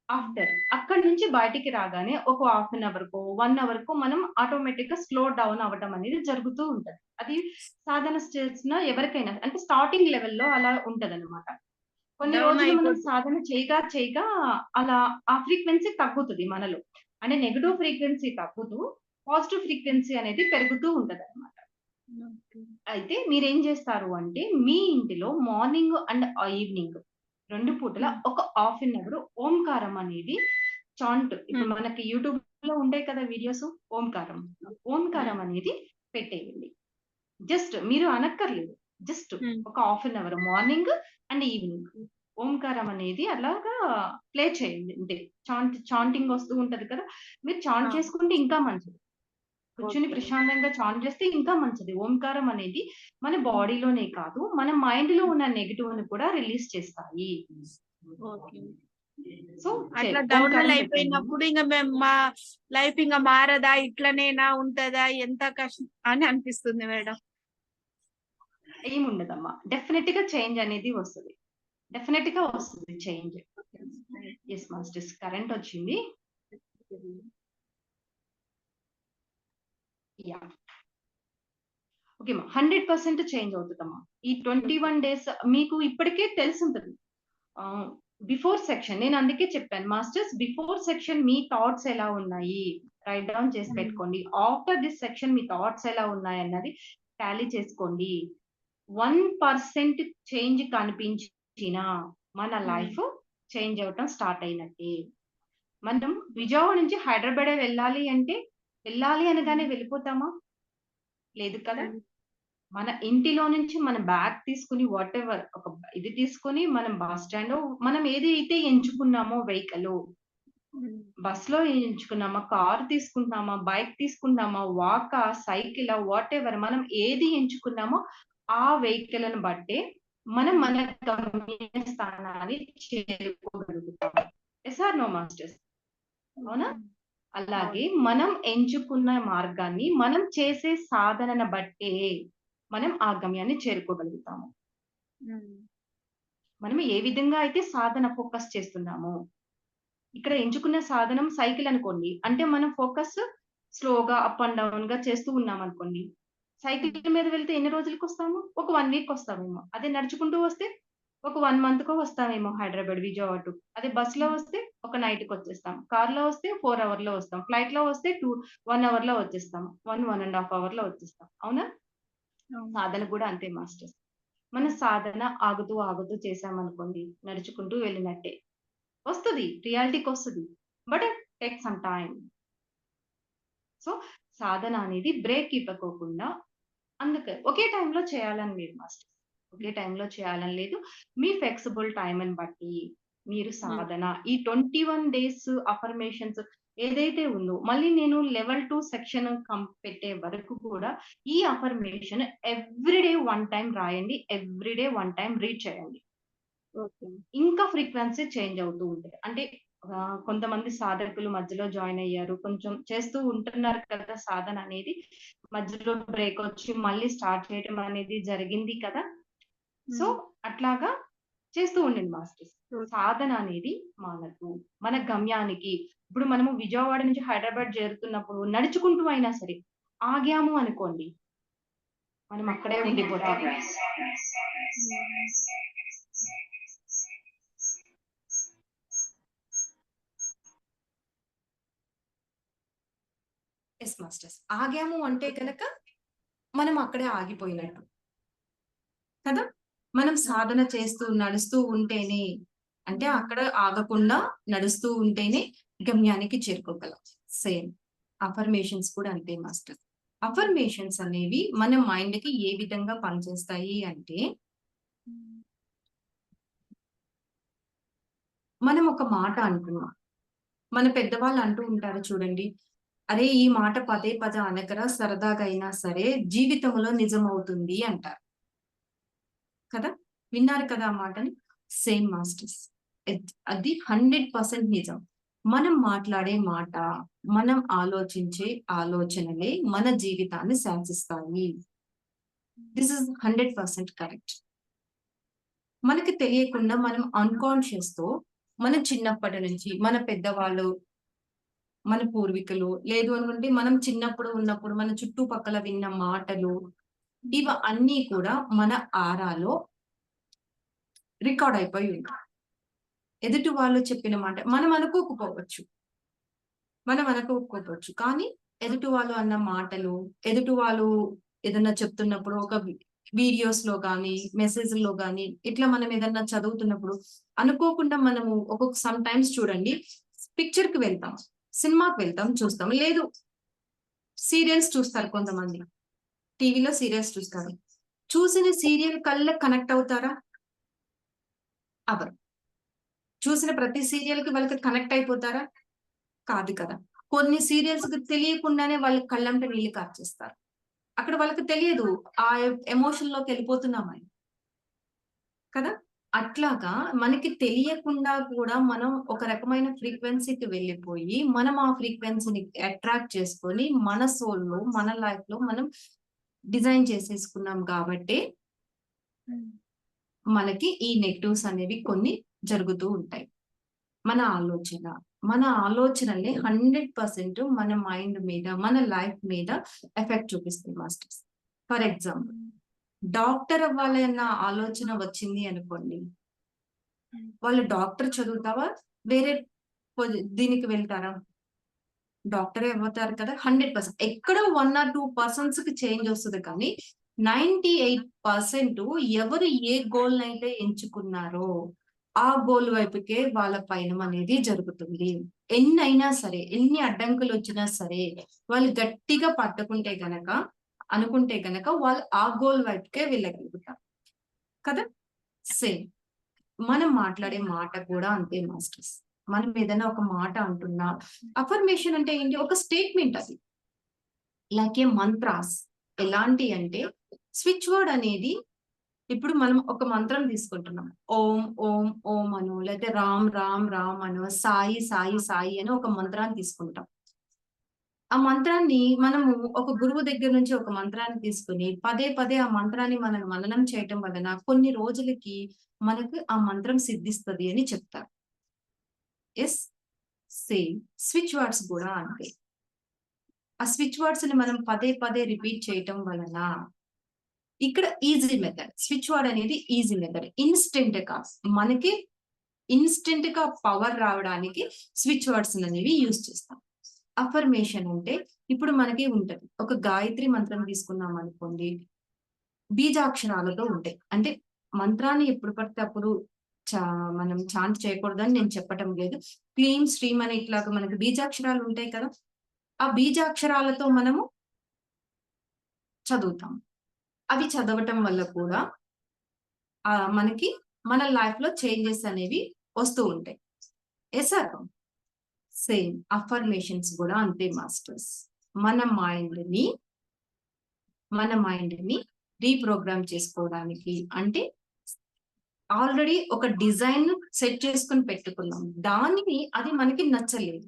ఆఫ్టర్ అక్కడి నుంచి బయటికి రాగానే ఒక హాఫ్ అన్ అవర్ కో 1 hour కో మనం ఆటోమేటిక్ గా స్లో డౌన్ అవ్వడం అనేది జరుగుతూ ఉంటది. అది సాధన చేసిన ఎవరికైనా అంటే స్టార్టింగ్ లెవెల్లో అలా ఉంటదన్నమాట. కొన్ని Down రోజులు మనం అయిపోతుంది. సాధన చేయగా అలా ఆ ఫ్రీక్వెన్సీ తగ్గుతుంది మనలో. అంటే నెగటివ్ ఫ్రీక్వెన్సీ తగ్గుతూ పాజిటివ్ ఫ్రీక్వెన్సీ అనేది పెరుగుతూ ఉంటదన్నమాట. అయితే మీరేం చేస్తారు అంటే మీ ఇంటిలో మార్నింగ్ అండ్ ఈవినింగ్ 2 పూటల ఒక హాఫ్ అన్ అవర్ ఓంకారం అనేది చాంట్, ఇప్పుడు మనకి యూట్యూబ్ లో ఉంటాయి కదా వీడియోస్, ఓంకారం అనేది పెట్టేయండి. జస్ట్ మీరు అనక్కర్లేదు, జస్ట్ ఒక half an hour morning and evening ఓంకారం అనేది అలాగా ప్లే చేయండి. అంటే చాంటింగ్ వస్తూ ఉంటది కదా, మీరు చాంట్ చేసుకుంటే ఇంకా మంచిది. కూర్చుని ప్రశాంతంగా చాంట్ చేస్తే ఇంకా మంచిది. ఓంకారం అనేది మన బాడీలోనే కాదు, మన మైండ్ లో ఉన్న నెగటివ్ ని కూడా రిలీజ్ చేస్తాయి. సో అట్లా డౌన్ అయిపోయినప్పుడు ఇంకా మేము మా లైఫ్ ఇంకా మారదా, ఇట్లనేనా ఉంటదా, ఎంత కష్టం అని అనిపిస్తుంది మేడం. ఏముండదమ్మా, డెఫినెట్ గా చేంజ్ అనేది వస్తుంది, డెఫినెట్ గా వస్తుంది చేంజ్. ఎస్ మాస్టర్స్, కరెంట్ వచ్చింది. యా ఓకే మా 100% చేంజ్ అవుతుందమ్మా. ఈ 21 days మీకు ఇప్పటికే తెలిసి ఉంటుంది. బిఫోర్ సెక్షన్ నేను అందుకే చెప్పాను మాస్టర్స్, బిఫోర్ సెక్షన్ మీ థాట్స్ ఎలా ఉన్నాయి రైట్ డౌన్ చేసి పెట్టుకోండి. After this section me thoughts ఎలా ఉన్నాయి అన్నది టాలీ చేసుకోండి. 1% చేంజ్ కనిపించినా మన లైఫ్ చేంజ్ అవటం స్టార్ట్ అయినట్టే. మనం విజయవాడ నుంచి హైదరాబాద్ వెళ్ళాలి అంటే వెళ్ళాలి అనగానే వెళ్ళిపోతామా? లేదు కదా. మన ఇంటిలో నుంచి మన బ్యాగ్ తీసుకుని వాట్ ఎవర్ ఒక ఇది తీసుకుని మనం బస్ స్టాండ్ మనం ఏది అయితే ఎంచుకున్నామో వెహికల్ బస్ లో ఎంచుకున్నామా, కార్ తీసుకుంటున్నామా, బైక్ తీసుకుంటున్నామా, వాకా, సైకిల్, వాట్ ఎవర్ మనం ఏది ఎంచుకున్నామో ఆ వెహికల్ బట్టే మనం మన గమ్య స్థానాన్ని చేరుకోగలుగుతాం. Yes or no masters? అవునా? అలాగే మనం ఎంచుకున్న మార్గాన్ని మనం చేసే సాధనను బట్టే మనం ఆ గమ్యాన్ని చేరుకోగలుగుతాము. మనం ఏ విధంగా అయితే సాధన ఫోకస్ చేస్తున్నామో, ఇక్కడ ఎంచుకున్న సాధనం సైకిల్ అనుకోండి. అంటే మనం ఫోకస్ స్లోగా అప్ అండ్ డౌన్ గా చేస్తూ ఉన్నాం అనుకోండి. సైకిల్ మీద వెళ్తే ఎన్ని రోజులకి వస్తాము? ఒక 1 వీక్ వస్తామేమో. అదే నడుచుకుంటూ వస్తే ఒక 1 మంత్ కో వస్తామేమో హైదరాబాద్, విజయవాడ టు. అదే బస్‌లో వస్తే ఒక నైట్‌కి వచ్చేస్తాం. కార్‌లో వస్తే 4 అవర్‌లో వస్తాం. ఫ్లైట్‌లో వస్తే 1 అవర్‌లో వచ్చేస్తాం. 1 ½ అవర్‌లో వచ్చేస్తాం. అవునా? సాధన కూడా అంతే మాస్టర్స్. మన సాధన ఆగుతూ, ఆగుతూ చేశామనుకోండి, నడుచుకుంటూ వెళ్ళినట్టే. వస్తది. రియాలిటీకొస్తది. But take some time. So, సాధన అనేది బ్రేక్ ఇవ్వకోకుండా అందుకే ఒకే టైంలో చేయాలని లేదు మాస్టర్స్. ఒకే టైంలో చేయాలని లేదు. మీ ఫ్లెక్సిబుల్ టైమ్‌ని బట్టి మీరు సాధన ఈ 21 డేస్ అఫర్మేషన్స్ ఏదైతే ఉందో, మళ్ళీ నేను లెవెల్ 2 సెక్షన్ పెట్టే వరకు కూడా ఈ అఫర్మేషన్ ఎవ్రీడే 1 టైమ్ రాయండి. ఎవ్రీడే 1 టైమ్ రీడ్ చేయండి. ఇంకా ఫ్రీక్వెన్సీ చేంజ్ అవుతూ ఉంటాయి. అంటే కొంతమంది సాధకులు మధ్యలో జాయిన్ అయ్యారు. కొంచెం చేస్తూ ఉంటున్నారు కదా సాధన అనేది. మధ్యలో బ్రేక్ వచ్చి మళ్ళీ స్టార్ట్ చేయడం అనేది జరిగింది కదా! సో, అట్లాగా చేస్తూ ఉండండి మాస్టర్స్. సాధన అనేది మానదు. మన గమ్యానికి ఇప్పుడు మనము విజయవాడ నుంచి హైదరాబాద్ చేరుతున్నప్పుడు నడుచుకుంటూ అయినా సరే ఆగాము అనుకోండి. మనం అక్కడే ఉండిపోతాము. Yes masters. ఆగాము అంటే గనక మనం అక్కడే ఆగిపోయినట్టు. కదా! మనం సాధన చేస్తూ, నడుస్తూ ఉంటేనే అంటే అక్కడ ఆగకుండా నడుస్తూ ఉంటేనే గమ్యానికి చేరుకోగలం. సేమ్ అఫర్మేషన్స్ కూడా అంతే మాస్టర్. అఫర్మేషన్స్ అనేవి మన మైండ్‌కి ఏ విధంగా పనిచేస్తాయి అంటే మనం ఒక మాట అనుకున్నాం. మన పెద్దవాళ్ళు అంటూ ఉంటారు చూడండి. అరే! ఈ మాట పదే పదే అనకరా సరదాగా అయినా సరే జీవితంలో నిజమవుతుంది అంటారు. కదా! విన్నారు కదా ఆ మాటని? Same masters. అది 100% నిజం. మనం మాట్లాడే మాట, మనం ఆలోచించే ఆలోచనలే మన జీవితాన్ని శాసిస్తాయి. This is 100% correct. మనకి తెలియకుండా మనం అన్‌కాన్షియస్‌తో మన చిన్నప్పటి నుంచి మన పెద్దవాళ్ళు, మన పూర్వీకులు లేదు అనుకుంటే మనం చిన్నప్పుడు ఉన్నప్పుడు మన చుట్టుపక్కల విన్న మాటలు, అన్నీ కూడా మన ఆరాలో రికార్డ్ అయిపోయి ఉంటాయి. ఎదుటి వాళ్ళు చెప్పిన మాట మనం అనుకోకపోవచ్చు. కానీ ఎదుటి వాళ్ళు అన్న మాటలు, ఎదుటి వాళ్ళు ఏదన్నా చెప్తున్నప్పుడు ఒక వీడియోస్‌లో గాని, మెసేజ్‌లో గాని ఇట్లా మనం ఏదన్నా చదువుతున్నప్పుడు అనుకోకుండా మనము సమ్ టైమ్స్ చూడండి పిక్చర్‌కి వెళ్తాం. సినిమాకి వెళ్తాం చూస్తాం. లేదు సీరియల్స్ చూస్తారు కొంతమంది. టీవీలో సీరియల్స్ చూస్తారు. చూసిన సీరియల్ కల్లా కనెక్ట్ అవుతారా? అవ్వరు. చూసిన ప్రతి సీరియల్‌కి వాళ్ళకి కనెక్ట్ అయిపోతారా? కాదు కదా! కొన్ని సీరియల్స్‌కి తెలియకుండానే వాళ్ళ కళ్ళంట నీళ్లు కార్చేస్తారు. అక్కడ వాళ్ళకి తెలియదు. ఆ ఎమోషన్‌లోకెళ్ళిపోతున్నామని. కదా! అట్లాగా మనకి తెలియకుండా కూడా మనం ఒక రకమైన ఫ్రీక్వెన్సీకి వెళ్ళిపోయి, మనం ఆ ఫ్రీక్వెన్సీని అట్రాక్ట్ చేసుకొని మన సోల్‌లో, మన లైఫ్‌లో మనం డిజైన్ చేసేసుకున్నాం కాబట్టే మనకి ఈ నెగెటివ్స్ అనేవి కొన్ని జరుగుతూ ఉంటాయి. మన ఆలోచనలే 100% మన మైండ్ మీద, మన లైఫ్ మీద ఎఫెక్ట్ చూపిస్తాయి మాస్టర్స్. ఫర్ ఎగ్జాంపుల్ డాక్టర్ అవ్వాలన్న ఆలోచన వచ్చింది అనుకోండి. వాళ్ళు డాక్టర్ చదువుతావా? వేరే దీనికి వెళ్తారా? డాక్టరే అవుతారు కదా! 100% ఎక్కడో 1 ఆర్ 2% చేంజ్ వస్తది కానీ 98% ఎవరు ఏ గోల్‌నైతే ఎంచుకున్నారో ఆ గోల్ వైపుకే వాళ్ళ పయనం అనేది జరుగుతుంది. ఎన్నైనా సరే, ఎన్ని అడ్డంకులొచ్చినా సరే, వాళ్ళు గట్టిగా పట్టుకుంటే గనక, అనుకుంటే గనక వాళ్ళు ఆ గోల్ వైపుకే వెళ్ళగలుగుతారు. కదా! సేమ్. మనం మాట్లాడే మాట కూడా అంతే మాస్టర్స్. మనం ఏదైనా ఒక మాట అంటున్నా, అఫర్మేషన్ అంటే ఏంటి? ఒక స్టేట్మెంట్ అది. లైక్ ఏ మంత్రాస్. ఎలాంటి అంటే స్విచ్ వర్డ్ అనేది ఇప్పుడు మనం ఒక మంత్రం తీసుకుంటున్నాం. ఓం ఓం ఓం అనో, లేకపోతే రామ్ రామ్ రామ్ అనో, సాయి సాయి సాయి అని ఒక మంత్రాన్ని తీసుకుంటాం. ఆ మంత్రాన్ని మనము ఒక గురువు దగ్గర నుంచి ఒక మంత్రాన్ని తీసుకుని పదే పదే ఆ మంత్రాన్ని మనం మననం చేయటం వలన కొన్ని రోజులకి మనకు ఆ మంత్రం సిద్ధిస్తుంది అని చెప్తారు. ఎస్, సేమ్ స్విచ్ వర్డ్స్ కూడా అంతే. ఆ స్విచ్ వర్డ్స్ ని మనం పదే పదే రిపీట్ చేయటం వలన ఇక్కడ ఈజీ మెథడ్. స్విచ్ వర్డ్ అనేది ఈజీ మెథడ్. ఇన్స్టెంట్ గా మనకి ఇన్స్టెంట్ గా పవర్ రావడానికి స్విచ్ వర్డ్స్ అనేవి యూజ్ చేస్తాం. అఫర్మేషన్ అంటే ఇప్పుడు మనకి ఉంటది. ఒక గాయత్రి మంత్రం తీసుకున్నాం అనుకోండి, బీజాక్షరాలతో ఉంటాయి. అంటే మంత్రాన్ని ఎప్పుడు పడితే అప్పుడు మనం చాంట్ చేయకూడదని నేను చెప్పటం లేదు. క్లీం శ్రీం అని ఇట్లాగా మనకి బీజాక్షరాలు ఉంటాయి కదా, ఆ బీజాక్షరాలతో మనము చదువుతాం. అవి చదవటం వల్ల కూడా మనకి మన లైఫ్ లో చేంజెస్ అనేవి వస్తూ ఉంటాయి. సార్ సేమ్ అఫర్మేషన్స్ కూడా అంతే మాస్టర్స్. మన మైండ్ ని రీప్రోగ్రామ్ చేసుకోవడానికి, అంటే ఆల్రెడీ ఒక డిజైన్ సెట్ చేసుకుని పెట్టుకున్నాం, దానిని అది మనకి నచ్చలేదు,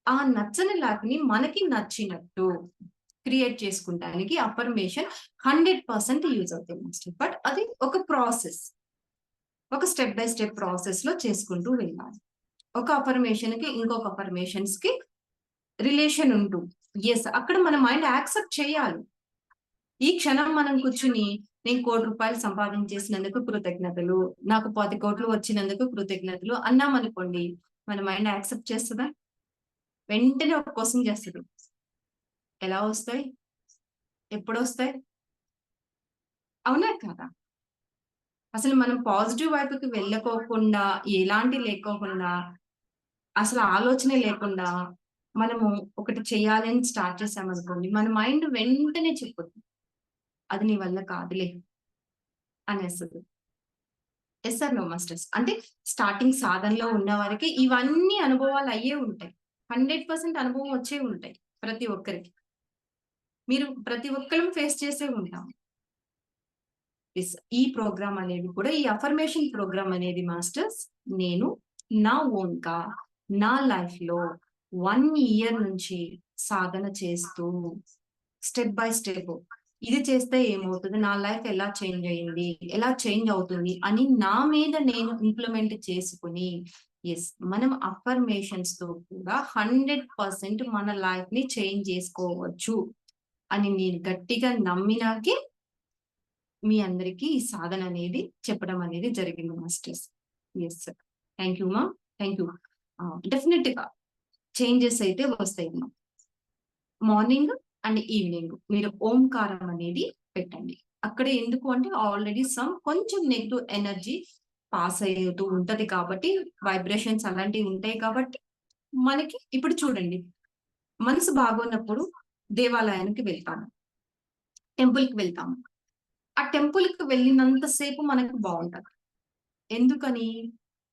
ఆ నచ్చని లాగా మనకి నచ్చినట్టు క్రియేట్ చేసుకుంటానికి అఫర్మేషన్ 100% యూజ్ అవుతుంది మాస్టర్. బట్ అది ఒక ప్రాసెస్, ఒక స్టెప్ బై స్టెప్ ప్రాసెస్ లో చేసుకుంటూ వెళ్ళాలి. ఒక అఫర్మేషన్ కి ఇంకొక అఫర్మేషన్స్ కి రిలేషన్ ఉంటుంది. ఎస్, అక్కడ మన మైండ్ యాక్సెప్ట్ చేయాలి. ఈ క్షణం మనం కూర్చుని నేను ₹1,00,00,000 సంపాదించేసినందుకు కృతజ్ఞతలు, నాకు 10 కోట్లు వచ్చినందుకు కృతజ్ఞతలు అన్నాం అనుకోండి, మన మైండ్ యాక్సెప్ట్ చేస్తుందా? వెంటనే ఒక క్వశ్చన్ చేస్తుంది, ఎలా వస్తాయి, ఎప్పుడు వస్తాయి? అవునా కదా? అసలు మనం పాజిటివ్ వైపుకి వెళ్ళకోకుండా, ఎలాంటి లేకోకుండా, అసలు ఆలోచన లేకుండా మనము ఒకటి చేయాలని స్టార్ట్ చేసామనుకోండి, మన మైండ్ వెంటనే చెప్పుద్ది, అది నీ వల్ల కాదులే అనేస్తుంది. Yes sir, no masters. అంటే స్టార్టింగ్ సాధనలో ఉన్న వారికి ఇవన్నీ అనుభవాలు అయ్యే ఉంటాయి. 100% అనుభవం వచ్చే ఉంటాయి ప్రతి ఒక్కరికి. మీరు ప్రతి ఒక్కరం ఫేస్ చేసే ఉంటాం. ఈ ప్రోగ్రామ్ అనేది కూడా, ఈ అఫర్మేషన్ ప్రోగ్రామ్ అనేది మాస్టర్స్, నేను నా ఓన్ గా నా లైఫ్ లో 1 year నుంచి సాధన చేస్తూ స్టెప్ బై స్టెప్ ఇది చేస్తే ఏమవుతుంది, నా లైఫ్ ఎలా చేంజ్ అయ్యింది, ఎలా చేంజ్ అవుతుంది అని నా మీద నేను ఇంప్లిమెంట్ చేసుకుని, ఎస్, మనం అఫర్మేషన్స్ తో కూడా 100% మన లైఫ్ ని చేంజ్ చేసుకోవచ్చు అని నేను గట్టిగా నమ్మినాకే మీ అందరికీ ఈ సాధన అనేది చెప్పడం అనేది జరిగింది masters. Yes sir, thank you మా, థ్యాంక్ యూ. డెఫినెట్ గా చేంజెస్ అయితే వస్తాయి మా. మార్నింగ్ అండ్ ఈవినింగ్ మీరు ఓంకారం అనేది పెట్టండి. అక్కడ ఎందుకు అంటే ఆల్రెడీ కొంచెం నెగిటివ్ ఎనర్జీ పాస్ అయ్యేతూ ఉంటది కాబట్టి, వైబ్రేషన్స్ అలాంటివి ఉంటాయి కాబట్టి మనకి ఇప్పుడు చూడండి, మనసు బాగున్నప్పుడు దేవాలయానికి వెళ్తాము, టెంపుల్ కి వెళ్తాము. ఆ టెంపుల్ కి వెళ్ళినంత సేపు మనకు బాగుంటది. ఎందుకని?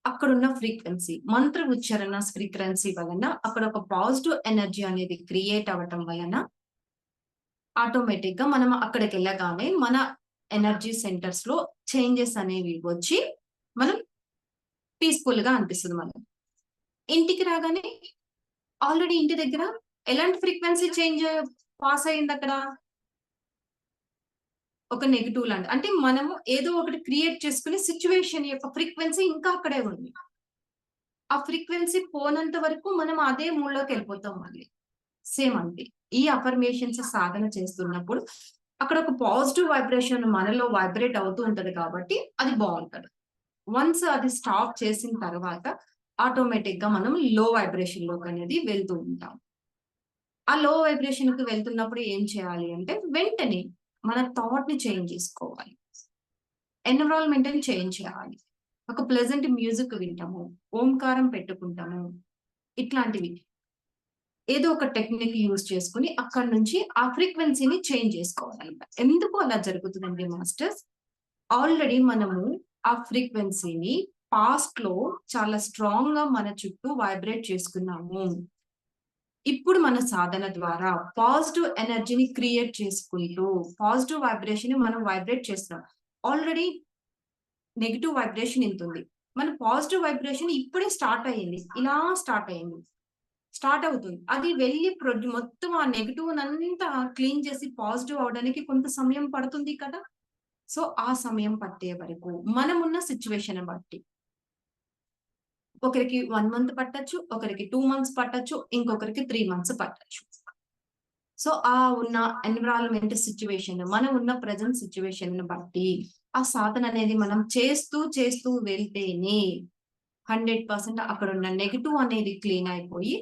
అక్కడున్న ఫ్రీక్వెన్సీ, మంత్ర ఉచ్చారణ ఫ్రీక్వెన్సీ వలన అక్కడ ఒక పాజిటివ్ ఎనర్జీ అనేది క్రియేట్ అవ్వటం వలన ఆటోమేటిక్ గా మనం అక్కడికి వెళ్ళగానే మన ఎనర్జీ సెంటర్స్ లో చేంజెస్ అనేవి వచ్చి మనం పీస్ఫుల్ గా అనిపిస్తుంది. మనం ఇంటికి రాగానే ఆల్రెడీ ఇంటి దగ్గర ఎలాంటి ఫ్రీక్వెన్సీ చేంజ్ పాస్ అయింది? అక్కడ ఒక నెగిటివ్ లాంటి, అంటే మనము ఏదో ఒకటి క్రియేట్ చేసుకుని సిచ్యువేషన్ యొక్క ఫ్రీక్వెన్సీ ఇంకా అక్కడే ఉంది. ఆ ఫ్రీక్వెన్సీ పోనంత వరకు మనం అదే మూడ్లోకి వెళ్ళిపోతాం మళ్ళీ. సేమ్ అంతే, ఈ అఫర్మేషన్స్ సాధన చేస్తున్నప్పుడు అక్కడ ఒక పాజిటివ్ వైబ్రేషన్ మనలో వైబ్రేట్ అవుతూ ఉంటది కాబట్టి అది బాగుంటది. వన్స్ అది స్టాప్ చేసిన తర్వాత ఆటోమేటిక్ గా మనం లో వైబ్రేషన్ లోకి అనేది వెళ్తూ ఉంటాం. ఆ లో వైబ్రేషన్ కి వెళ్తున్నప్పుడు ఏం చేయాలి అంటే, వెంటనే మన థాట్ ని చేంజ్ చేసుకోవాలి, ఎన్విరాన్మెంట్ ని చేంజ్ చేయాలి. ఒక ప్లెజెంట్ మ్యూజిక్ వింటాము, ఓంకారం పెట్టుకుంటాము, ఇట్లాంటివి ఏదో ఒక టెక్నిక్ యూజ్ చేసుకుని అక్కడ నుంచి ఆ ఫ్రీక్వెన్సీని చేంజ్ చేసుకోవాలి. ఎందుకు అలా జరుగుతుందండి మాస్టర్స్? ఆల్రెడీ మనము ఆ ఫ్రీక్వెన్సీని పాస్ట్ లో చాలా స్ట్రాంగ్ గా మన చుట్టూ వైబ్రేట్ చేసుకున్నాము. ఇప్పుడు మన సాధన ద్వారా పాజిటివ్ ఎనర్జీని క్రియేట్ చేసుకుంటూ పాజిటివ్ వైబ్రేషన్ ని మనం వైబ్రేట్ చేస్తున్నాం. ఆల్రెడీ నెగిటివ్ వైబ్రేషన్ ఇంత ఉంది. మన పాజిటివ్ వైబ్రేషన్ ఇప్పుడే స్టార్ట్ అయ్యింది. ఇలా స్టార్ట్ అవుతుంది. అది వెళ్ళి మొత్తం ఆ నెగిటివ్ అంతా క్లీన్ చేసి పాజిటివ్ అవడానికి కొంత సమయం పడుతుంది కదా. సో ఆ సమయం పట్టే వరకు మనం ఉన్న సిచ్యువేషన్ బట్టి ఒకరికి 1 మంత్ పట్టొచ్చు, ఒకరికి 2 మంత్స్ పట్టొచ్చు, ఇంకొకరికి 3 మంత్స్ పట్టొచ్చు. సో ఆ ఉన్న ఎన్విరాన్మెంట్ సిచ్యువేషన్, మనం ఉన్న ప్రెజెంట్ సిచ్యువేషన్ బట్టి ఆ సాధన అనేది మనం చేస్తూ వెళ్తేనే 100% అక్కడ ఉన్న నెగిటివ్ అనేది క్లీన్ అయిపోయి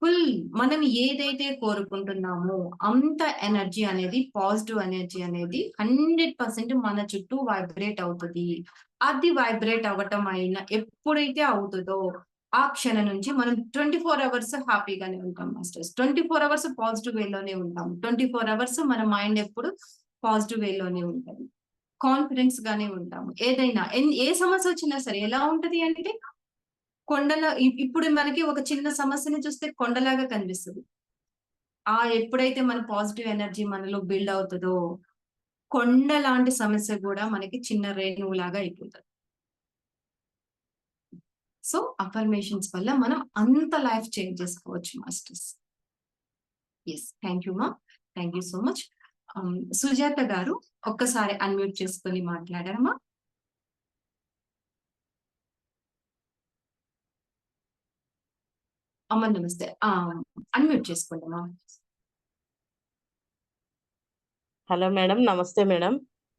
ఫుల్ మనం ఏదైతే కోరుకుంటున్నామో అంత ఎనర్జీ అనేది, పాజిటివ్ ఎనర్జీ అనేది 100% మన చుట్టూ వైబ్రేట్ అవుతుంది. అది వైబ్రేట్ అవ్వటం అయినా ఎప్పుడైతే అవుతుందో ఆ క్షణం నుంచి మనం 24 అవర్స్ హ్యాపీగానే ఉంటాం మాస్టర్స్. 24 అవర్స్ పాజిటివ్ వేలోనే ఉంటాం. 24 అవర్స్ మన మైండ్ ఎప్పుడు పాజిటివ్ వేలోనే ఉంటుంది. కాన్ఫిడెన్స్ గానే ఉంటాము. ఏదైనా ఏ సమస్య వచ్చినా సరే ఎలా ఉంటది అంటే ఇప్పుడు మనకి ఒక చిన్న సమస్యని చూస్తే కొండలాగా కనిపిస్తుంది. ఎప్పుడైతే మన పాజిటివ్ ఎనర్జీ మనలో బిల్డ్ అవుతుందో కొండ లాంటి సమస్య కూడా మనకి చిన్న రేణువు లాగా అయిపోతుంది. సో అఫర్మేషన్స్ వల్ల మనం అంత లైఫ్ చేంజ్ చేసుకోవచ్చు మాస్టర్స్. ఎస్, థ్యాంక్ యూ మా, thank you so much. Sujatha గారు ఒక్కసారి అన్మ్యూట్ చేసుకొని మాట్లాడారమ్మా. అమ్మ నమస్తే, అన్మ్యూట్ చేసుకోండి అమ్మా. హలో మేడం, నమస్తే మేడం.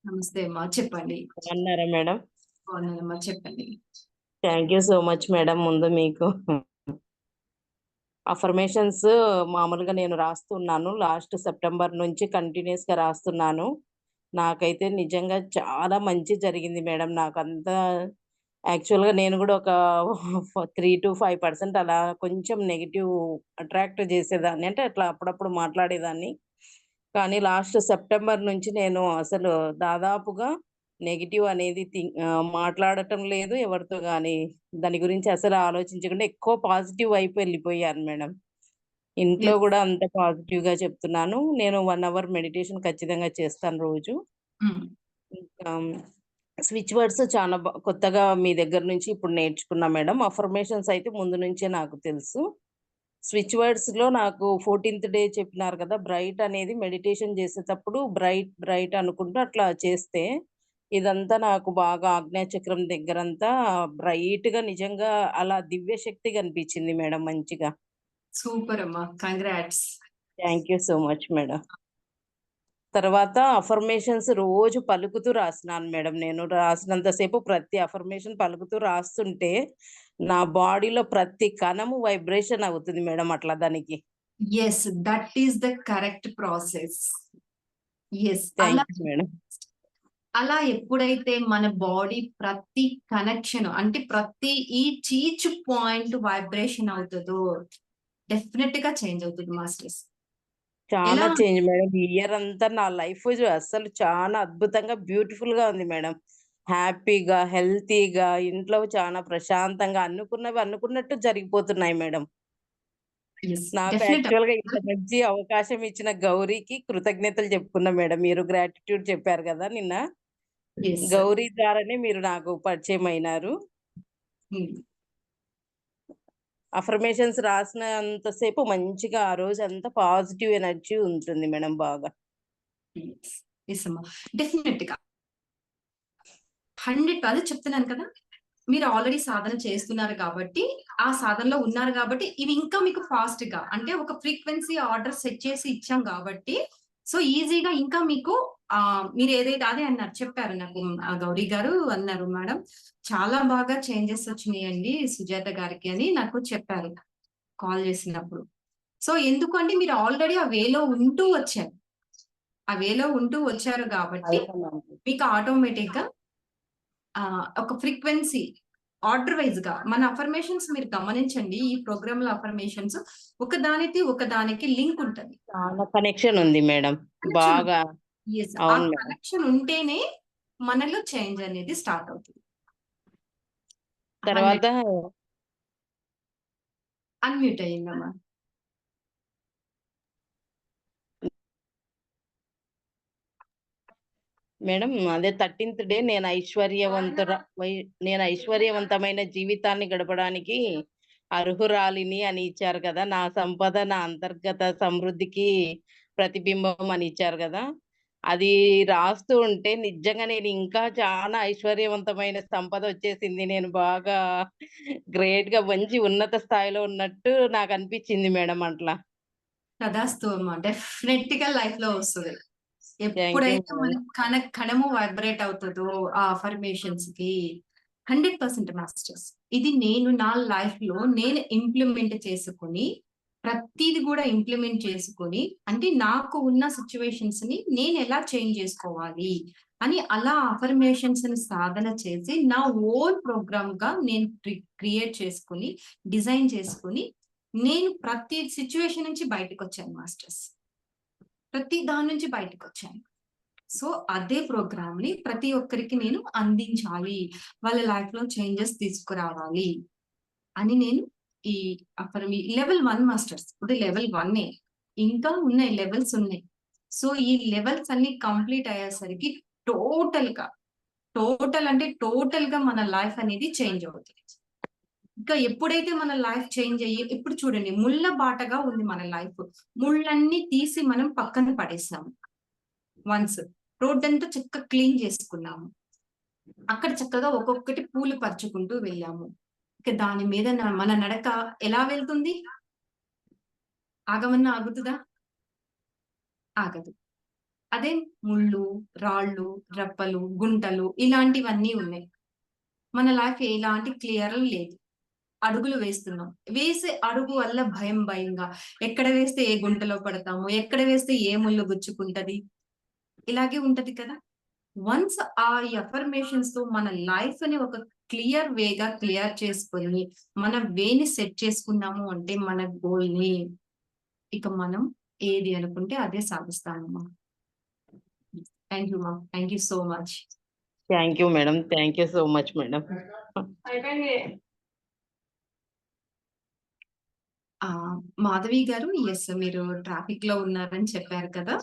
నమస్తే అమ్మా, చెప్పండి. అన్నారా మేడం? బాగున్నానమ్మా, చెప్పండి. Thank you so much madam. ముందు మీకు అఫర్మేషన్స్ మామూలుగా నేను రాస్తున్నాను. లాస్ట్ సెప్టెంబర్ నుంచి కంటిన్యూస్ గా రాస్తున్నాను. నాకైతే నిజంగా చాలా మంచి జరిగింది మేడం. నాకంతా యాక్చువల్గా నేను కూడా ఒక 3 to 5% అలా కొంచెం నెగిటివ్ అట్రాక్ట్ చేసేదాన్ని, అంటే అట్లా అప్పుడప్పుడు మాట్లాడేదాన్ని. కానీ లాస్ట్ సెప్టెంబర్ నుంచి నేను అసలు దాదాపుగా నెగిటివ్ అనేది మాట్లాడటం లేదు ఎవరితో కానీ. దాని గురించి అసలు ఆలోచించకుండా ఎక్కువ పాజిటివ్ వైపు వెళ్ళిపోయాను మేడం. ఇంట్లో కూడా అంత పాజిటివ్ గా చెప్తున్నాను. నేను 1 hour మెడిటేషన్ ఖచ్చితంగా చేస్తాను రోజు. స్విచ్ వర్డ్స్ చాలా కొత్తగా మీ దగ్గర నుంచి ఇప్పుడు నేర్చుకున్నా మేడం. అఫర్మేషన్స్ అయితే ముందు నుంచే నాకు తెలుసు. స్విచ్ వర్డ్స్ లో నాకు 14th డే చెప్పినారు కదా, బ్రైట్ అనేది మెడిటేషన్ చేసేటప్పుడు బ్రైట్ అనుకుంటూ అట్లా చేస్తే ఇదంతా నాకు బాగా ఆజ్ఞాచక్రం దగ్గరంతా బ్రైట్ గా నిజంగా అలా దివ్య శక్తి కనిపించింది మేడం మంచిగా. సూపర్ అమ్మా, congrats. Thank you so much madam. తర్వాత అఫర్మేషన్స్ రోజు పలుకుతూ రాసినాను మేడం. నేను రాసినంతసేపు ప్రతి అఫర్మేషన్ పలుకుతూ రాస్తుంటే నా బాడీలో ప్రతి కణము వైబ్రేషన్ అవుతుంది మేడం అట్లా దానికి. Yes, that is the correct process. Yes, thank you madam. అలా ఎప్పుడైతే మన బాడీ ప్రతి కనెక్షన్ అంటే ప్రతి ఈచ్ పాయింట్ వైబ్రేషన్ అవుతుందో డెఫినెట్ గా చేంజ్ అవుతుంది మాస్టర్స్. చాలా చేంజ్ మేడం. ఈ ఇయర్ అంతా నా లైఫ్ అసలు చాలా అద్భుతంగా బ్యూటిఫుల్ గా ఉంది మేడం. హ్యాపీగా, హెల్తీగా, ఇంట్లో చాలా ప్రశాంతంగా అనుకున్నవి అనుకున్నట్టు జరిగిపోతున్నాయి మేడం. నాకు యాక్చువల్ గా ఇంత మంచి అవకాశం ఇచ్చిన గౌరీకి కృతజ్ఞతలు చెప్పుకున్నా మేడం. మీరు గ్రాటిట్యూడ్ చెప్పారు కదా నిన్న, గౌరీ ద్వారానే మీరు నాకు పరిచయం అయినారు. అఫర్మేషన్స్ రాసినంతసేపు మంచిగా ఆ రోజు అంతా పాజిటివ్ ఎనర్జీ ఉంటుంది మేడం బాగా. డెఫినెట్ గా 100% చెప్తున్నాను కదా, మీరు ఆల్రెడీ సాధన చేస్తున్నారు కాబట్టి, ఆ సాధనలో ఉన్నారు కాబట్టి ఇవి ఇంకా మీకు ఫాస్ట్ గా అంటే ఒక ఫ్రీక్వెన్సీ ఆర్డర్ సెట్ చేసి ఇచ్చాం కాబట్టి సో ఈజీగా ఇంకా మీకు మీరు ఏదైతే అదే అన్నారు చెప్పారు నాకు గౌరీ గారు అన్నారు మేడం, చాలా బాగా చేంజెస్ వచ్చినాయండి సుజాత గారికి అని నాకు చెప్పారు కాల్ చేసినప్పుడు. సో ఎందుకు అంటే మీరు ఆల్రెడీ ఆ వేలో ఉంటూ వచ్చారు కాబట్టి మీకు ఆటోమేటిక్ గా ఒక ఫ్రీక్వెన్సీ ఆర్డర్ వైజ్ గా మన అఫర్మేషన్స్ మీరు గమనించండి. ఈ ప్రోగ్రామ్ లో అఫర్మేషన్స్ ఒకదానికి లింక్ ఉంటది, చాలా కనెక్షన్ ఉంది మేడం బాగా. ఆ కనెక్షన్ ఉంటేనే మనలో చేంజ్ అనేది స్టార్ట్ అవుతుంది. తర్వాత అన్మ్యూట్ అయ్యిందమ్మా. మేడం అదే 13th డే నేను ఐశ్వర్యవంతమైన జీవితాన్ని గడపడానికి అర్హురాలిని అని ఇచ్చారు కదా. నా సంపద నా అంతర్గత సమృద్ధికి ప్రతిబింబం అని ఇచ్చారు కదా. అది రాస్తూ ఉంటే నిజంగా నేను ఇంకా చాలా ఐశ్వర్యవంతమైన సంపద వచ్చేసింది. నేను బాగా గ్రేట్ గా మంచి ఉన్నత స్థాయిలో ఉన్నట్టు నాకు అనిపించింది మేడం అట్లా. తదాస్తు అమ్మా, డెఫినెట్ గా లైఫ్ లో వస్తుంది. థ్యాంక్ యూ ఎప్పుడైతే మేడం. మన కణము వైబ్రేట్ అవుతుందో ఆ అఫర్మేషన్స్ కి 100% మాస్టర్స్. ఇది నేను నా లైఫ్ లో నేను ఇంప్లిమెంట్ చేసుకుని ప్రతిది కూడా ఇంప్లిమెంట్ చేసుకుని, అంటే నాకు ఉన్న సిచ్యువేషన్స్ ని నేను ఎలా చేంజ్ చేసుకోవాలి అని అలా అఫర్మేషన్స్ ని సాధన చేసి నా ఓన్ ప్రోగ్రామ్ గా నేను క్రియేట్ చేసుకుని డిజైన్ చేసుకుని నేను ప్రతి సిచ్యువేషన్ నుంచి బయటకు వచ్చాను మాస్టర్స్. ప్రతి దాని నుంచి బయటకు వచ్చాను. సో అదే ప్రోగ్రామ్ ని ప్రతి ఒక్కరికి నేను అందించాలి, వాళ్ళ లైఫ్ లో చేంజెస్ తీసుకురావాలి అని నేను ఈ లెవెల్ 1 మాస్టర్స్. ఇది లెవెల్ 1 ఇంకా ఉన్నాయి, లెవెల్స్ ఉన్నాయి. సో ఈ లెవెల్స్ అన్ని కంప్లీట్ అయ్యేసరికి టోటల్ అంటే టోటల్ గా మన లైఫ్ అనేది చేంజ్ అవుతుంది. ఇంకా ఎప్పుడైతే మన లైఫ్ చేంజ్ అయ్యి, ఇప్పుడు చూడండి ముళ్ళ బాటగా ఉంది మన లైఫ్, ముళ్ళన్నీ తీసి మనం పక్కన పడేసాము. వన్స్ రోడ్ అంతా చక్కగా క్లీన్ చేసుకున్నాము, అక్కడ చక్కగా ఒక్కొక్కటి పూలు పరుచుకుంటూ వెళ్ళాము. ఇక దాని మీద మన నడక ఎలా వెళ్తుంది? ఆగమన్నా ఆగుతుందా? ఆగదు. అదే ముళ్ళు, రాళ్ళు, రప్పలు, గుంటలు ఇలాంటివన్నీ ఉన్నాయి. మన లైఫ్ ఎలాంటి క్లియర్ లేదు. అడుగులు వేస్తున్నాం, వేసే అడుగు వల్ల భయంగా ఎక్కడ వేస్తే ఏ గుంటలో పడతాము, ఎక్కడ వేస్తే ఏ ముళ్ళు గుచ్చుకుంటది, ఇలాగే ఉంటది కదా. వన్స్ ఆ అఫర్మేషన్స్ తో మన లైఫ్ ని ఒక క్లియర్ వేగా క్లియర్ చేసుకొని మన వేని సెట్ చేసుకున్నాము అంటే మన గోల్ ని ఇక మనం ఏది అనుకుంటే అదే సాధిస్తామమ్మా. థ్యాంక్ యూ మా, thank you so much. Thank you madam, thank you so much madam. Madhavi గారు, ఎస్ మీరు ట్రాఫిక్ లో ఉన్నారని చెప్పారు కదా.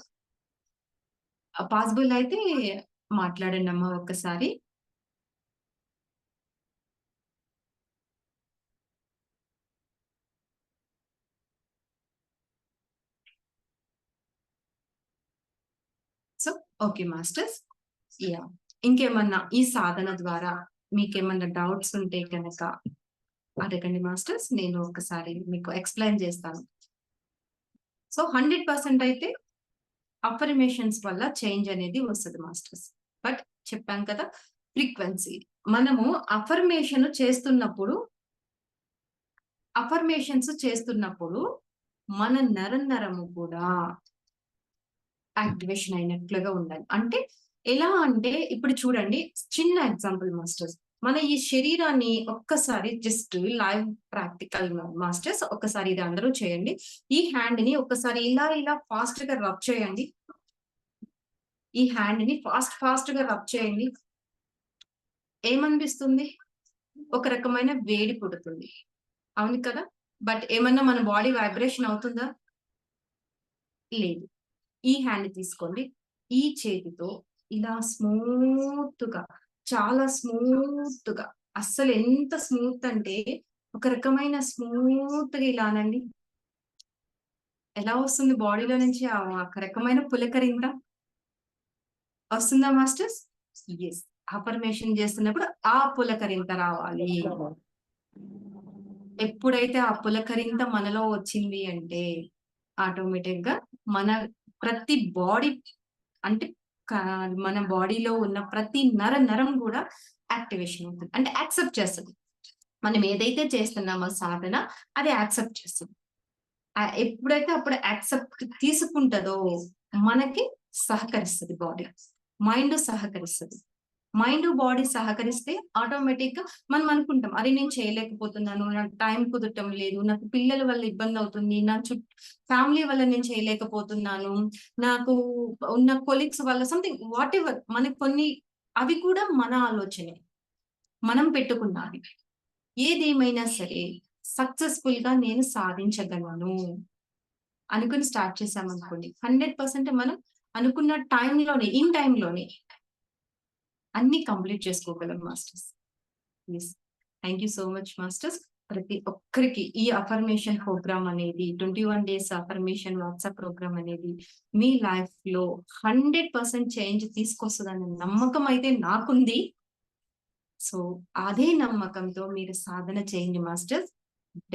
పాసిబుల్ అయితే మాట్లాడండి అమ్మా ఒక్కసారి. సో ఓకే మాస్టర్స్, యా ఇంకేమన్నా ఈ సాధన ద్వారా మీకేమన్నా డౌట్స్ ఉంటే కనుక అడగండి మాస్టర్స్, నేను ఒకసారి మీకు ఎక్స్ప్లెయిన్ చేస్తాను. సో 100% అయితే అఫర్మేషన్స్ వల్ల చేంజ్ అనేది వస్తుంది మాస్టర్స్. బట్ చెప్పాం కదా, ఫ్రీక్వెన్సీ. మనము అఫర్మేషన్స్ చేస్తున్నప్పుడు మన నరము కూడా యాక్టివేషన్ అయినట్లుగా ఉండాలి. అంటే ఎలా అంటే ఇప్పుడు చూడండి, చిన్న ఎగ్జాంపుల్ మాస్టర్స్. మన ఈ శరీరాన్ని ఒక్కసారి జస్ట్ లైవ్ ప్రాక్టికల్ మాస్టర్స్ ఒక్కసారి ఇది అందరూ చేయండి. ఈ హ్యాండ్ ని ఒక్కసారి ఇలా ఫాస్ట్ గా రబ్ చేయండి. ఈ హ్యాండ్ ని ఫాస్ట్ గా రబ్ చేయండి. ఏమనిపిస్తుంది? ఒక రకమైన వేడి పుడుతుంది, అవును కదా. బట్ ఏమన్నా మన బాడీ వైబ్రేషన్ అవుతుందా? లేదు. ఈ హ్యాండ్ తీసుకోండి, ఈ చేతితో ఇలా స్మూత్ గా, చాలా స్మూత్ గా, అస్సలు ఎంత స్మూత్ అంటే ఒక రకమైన స్మూత్ గా ఇలా అనండి. ఎలా వస్తుంది బాడీలో నుంచి ఒక రకమైన పులకరింత వస్తుందా మాస్టర్స్? ఎస్, అఫర్మేషన్ చేస్తున్నప్పుడు ఆ పులకరింత రావాలి. ఎప్పుడైతే ఆ పులకరింత మనలో వచ్చింది అంటే ఆటోమేటిక్ గా మన ప్రతి బాడీ అంటే మన బాడీలో ఉన్న ప్రతి నరం కూడా యాక్టివేషన్ అవుతుంది, అంటే యాక్సెప్ట్ చేస్తుంది. మనం ఏదైతే చేస్తున్నామో సాధన అది యాక్సెప్ట్ చేస్తుంది. ఎప్పుడైతే అప్పుడు యాక్సెప్ట్ తీసుకుంటుందో మనకి సహకరిస్తుంది బాడీ, మైండ్ సహకరిస్తుంది. మైండ్ బాడీ సహకరిస్తే ఆటోమేటిక్ గా మనం అనుకుంటాం, అరే నేను చేయలేకపోతున్నాను, నాకు టైం కుదరటం లేదు, నాకు పిల్లల వల్ల ఇబ్బంది అవుతుంది, నా ఫ్యామిలీ వల్ల నేను చేయలేకపోతున్నాను, నాకు ఉన్న కొలీగ్స్ వల్ల సంథింగ్ వాట్ ఎవర్. మనకి కొన్ని అవి కూడా మన ఆలోచనే, మనం పెట్టుకున్నవి. ఏదేమైనా సరే సక్సెస్ఫుల్ గా నేను సాధించగలను అనుకుని స్టార్ట్ చేసామనుకోండి, 100% మనం అనుకున్న టైంలోనే, ఇన్ టైంలోనే అన్ని కంప్లీట్ చేసుకోగలం masters. Yes, thank you so much masters. ప్రతి ఒక్కరికి ఈ అఫర్మేషన్ ప్రోగ్రామ్ అనేది, 21 days అఫర్మేషన్ వాట్సాప్ ప్రోగ్రామ్ అనేది మీ లైఫ్ లో 100% చేంజ్ తీసుకొస్తుందనే నమ్మకం అయితే నాకుంది. సో అదే నమ్మకంతో మీరు సాధన చేయండి మాస్టర్స్.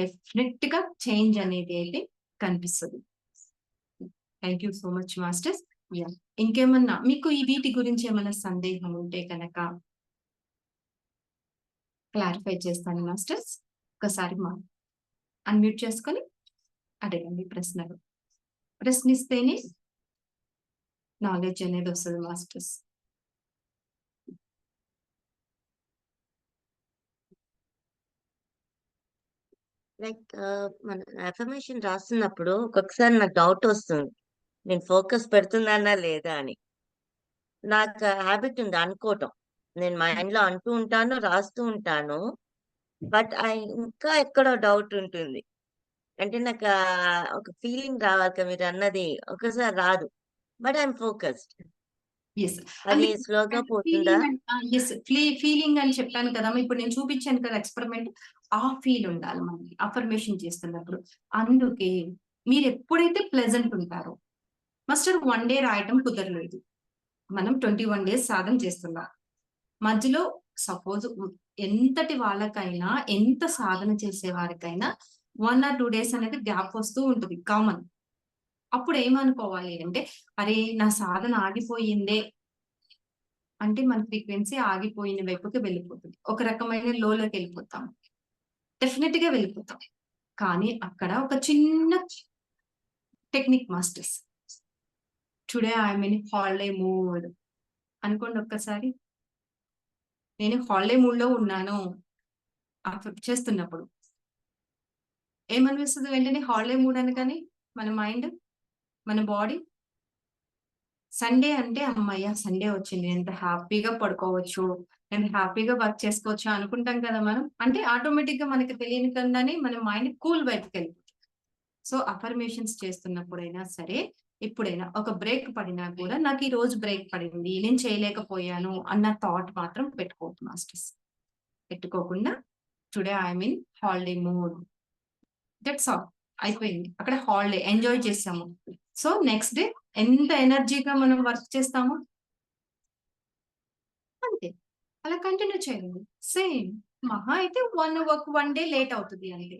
డెఫినెట్ గా చేంజ్ అనేది అయితే కనిపిస్తుంది. Thank you so much masters. ఇంకేమన్నా మీకు ఈ వీటి గురించి ఏమైనా సందేహం ఉంటే కనుక క్లారిఫై చేస్తాను మాస్టర్స్. ఒకసారి అన్మ్యూట్ చేసుకొని అడగండి ప్రశ్నలు. ప్రశ్నిస్తేనే నాలెడ్జ్ అనేది వస్తుంది మాస్టర్స్. లైక్ మన అఫర్మేషన్ రాస్తున్నప్పుడు ఒక్కొక్కసారి నాకు డౌట్ వస్తుంది, నేను ఫోకస్ పెడుతున్నానా లేదా అని. నాకు హ్యాబిట్ ఉంది అనుకోవటం, నేను మైండ్ లో అంటూ ఉంటాను, రాస్తూ ఉంటాను, బట్ ఇంకా ఎక్కడో డౌట్ ఉంటుంది. అంటే నాకు ఒక ఫీలింగ్ రావాలి కదా, మీరు అన్నది ఒకసారి రాదు, బట్ ఐఎమ్ ఫోకస్డ్. ఎస్, అది స్లోగా పోతుందా? ఫీలింగ్ అని చెప్పాను కదా, ఇప్పుడు నేను చూపించాను కదా ఎక్స్పెరిమెంట్, ఆ ఫీల్ ఉండాలి మనకి అఫర్మేషన్ చేస్తున్నప్పుడు. అందుకే మీరు ఎప్పుడైతే ప్లెజెంట్ ఉంటారో, మాస్టర్ 1 day రాయటం కుదరలేదు, మనం 21 days సాధన చేస్తున్నాం, మధ్యలో సపోజ్ ఎంతటి వాళ్ళకైనా, ఎంత సాధన చేసే వారికైనా 1 or 2 days అనేది గ్యాప్ వస్తూ ఉంటుంది, కామన్. అప్పుడు ఏమనుకోవాలి అంటే, అరే నా సాధన ఆగిపోయిందే అంటే మన ఫ్రీక్వెన్సీ ఆగిపోయిన వైపుకి వెళ్ళిపోతుంది, ఒక రకమైన లోలోకి వెళ్ళిపోతాం, డెఫినెట్ గా వెళ్ళిపోతాం. కానీ అక్కడ ఒక చిన్న technique masters. Today I'm in holiday mood అనుకోండి ఒక్కసారి. నేను హాలిడే మూడ్ లో ఉన్నాను చేస్తున్నప్పుడు ఏమనిపిస్తుంది వెంటనే హాలిడే మూడ్ అనగానే? మన మైండ్, మన బాడీ సండే అంటే అమ్మయ్య సండే వచ్చింది, ఎంత హ్యాపీగా పడుకోవచ్చు, ఎంత హ్యాపీగా వర్క్ చేసుకోవచ్చు అనుకుంటాం కదా మనం. అంటే ఆటోమేటిక్ గా మనకి తెలియనికుండానే మన మైండ్ కూల్ వైపుకి వెళ్ళిపోతుంది. సో అఫర్మేషన్స్ చేస్తున్నప్పుడైనా సరే, ఎప్పుడైనా ఒక బ్రేక్ పడినా కూడా, నాకు ఈ రోజు బ్రేక్ పడింది, నేను చేయలేకపోయాను అన్న థాట్ మాత్రం పెట్టుకోవద్దు మాస్టర్స్. పెట్టుకోకుండా today I'm in holiday mood, that's all, అయిపోయింది. అక్కడ హాలిడే ఎంజాయ్ చేసాము. సో నెక్స్ట్ డే ఎంత ఎనర్జీగా మనం వర్క్ చేస్తామో అంతే, అలా కంటిన్యూ చేయండి. సేమ్, మహా అయితే 1 day లేట్ అవుతుంది అంతే,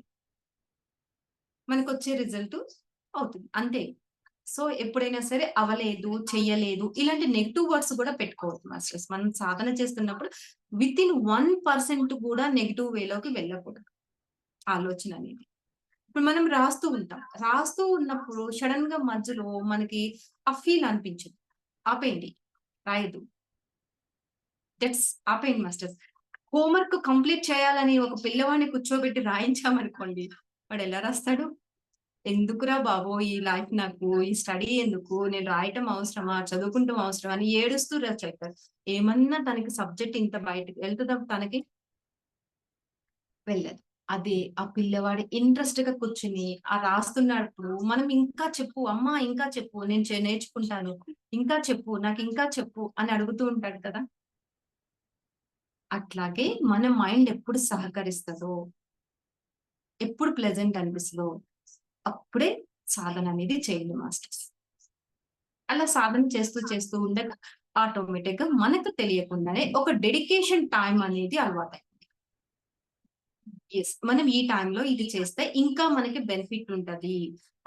మనకు వచ్చే రిజల్ట్ అవుతుంది అంతే. సో ఎప్పుడైనా సరే అవ్వలేదు, చెయ్యలేదు ఇలాంటి నెగిటివ్ వర్డ్స్ కూడా పెట్టుకోవద్దు మాస్టర్స్. మనం సాధన చేస్తున్నప్పుడు విత్ ఇన్ 1% కూడా నెగిటివ్ వేలోకి వెళ్ళకూడదు ఆలోచన అనేది. ఇప్పుడు మనం రాస్తూ ఉంటాం, రాస్తూ ఉన్నప్పుడు సడన్ గా మధ్యలో మనకి ఆ ఫీల్ అనిపించదు, ఆపేయండి, రాయదు. దట్స్ ఆపేయండి మాస్టర్స్. హోంవర్క్ కంప్లీట్ చేయాలని ఒక పిల్లవాడిని కూర్చోబెట్టి రాయించామనుకోండి, వాడు ఎలా రాస్తాడు? ఎందుకురా బాబు ఈ లైఫ్, నాకు ఈ స్టడీ ఎందుకు, నేను రాయటం అవసరమా, చదువుకుంటాం అవసరమా అని ఏడుస్తూ చెప్తారు. ఏమన్నా తనకి సబ్జెక్ట్ ఇంత బయటకు వెళ్తుందా? తనకి వెళ్ళదు. అదే ఆ పిల్లవాడి ఇంట్రెస్ట్ గా కూర్చుని ఆ రాస్తున్నప్పుడు మనం ఇంకా చెప్పు అమ్మా, ఇంకా చెప్పు, నేను నేర్చుకుంటాను, ఇంకా చెప్పు, నాకు ఇంకా చెప్పు అని అడుగుతూ ఉంటాడు కదా. అట్లాగే మన మైండ్ ఎప్పుడు సహకరిస్తుందో, ఎప్పుడు ప్లెజెంట్ అనిపిస్తుందో అప్పుడే సాధన అనేది చేయండి మాస్టర్స్. అలా సాధన చేస్తూ చేస్తూ ఉండగా ఆటోమేటిక్ గా మనకు తెలియకుండానే ఒక డెడికేషన్ టైం అనేది అలవాటు. ఎస్, మనం ఈ టైంలో ఇది చేస్తే ఇంకా మనకి బెనిఫిట్ ఉంటది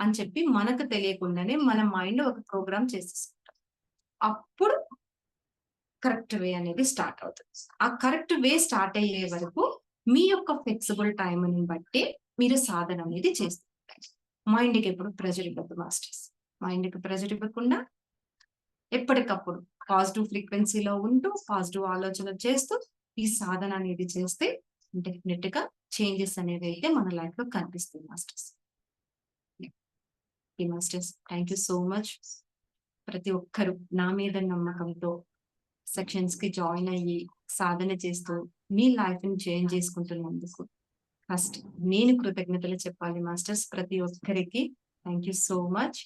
అని చెప్పి మనకు తెలియకుండానే మన మైండ్ ఒక ప్రోగ్రామ్ చేసేసుకుంటాం. అప్పుడు కరెక్ట్ వే అనేది స్టార్ట్ అవుతుంది. ఆ కరెక్ట్ వే స్టార్ట్ అయ్యే వరకు మీ యొక్క ఫ్లెక్సిబుల్ టైంని బట్టి మీరు సాధన అనేది చేస్తుంటారు. మైండ్కి ఎప్పుడు ప్రెజర్ ఇవ్వద్దు మాస్టర్స్. మైండ్కి ప్రెజర్ ఇవ్వకుండా ఎప్పటికప్పుడు పాజిటివ్ ఫ్రీక్వెన్సీలో ఉంటూ, పాజిటివ్ ఆలోచన చేస్తూ ఈ సాధన అనేది చేస్తే డెఫినెట్ గా చేంజెస్ అనేవి అయితే మన లైఫ్ లో కనిపిస్తుంది masters. Masters thank you so much. ప్రతి ఒక్కరు నా మీద నమ్మకంతో సెక్షన్స్ కి జాయిన్ అయ్యి సాధన చేస్తూ మీ లైఫ్ ని చేంజ్ చేసుకుంటున్నందుకు ఫస్ట్ నేను కృతజ్ఞతలు చెప్పాలి మాస్టర్స్ ప్రతి ఒక్కరికి. Thank you so much.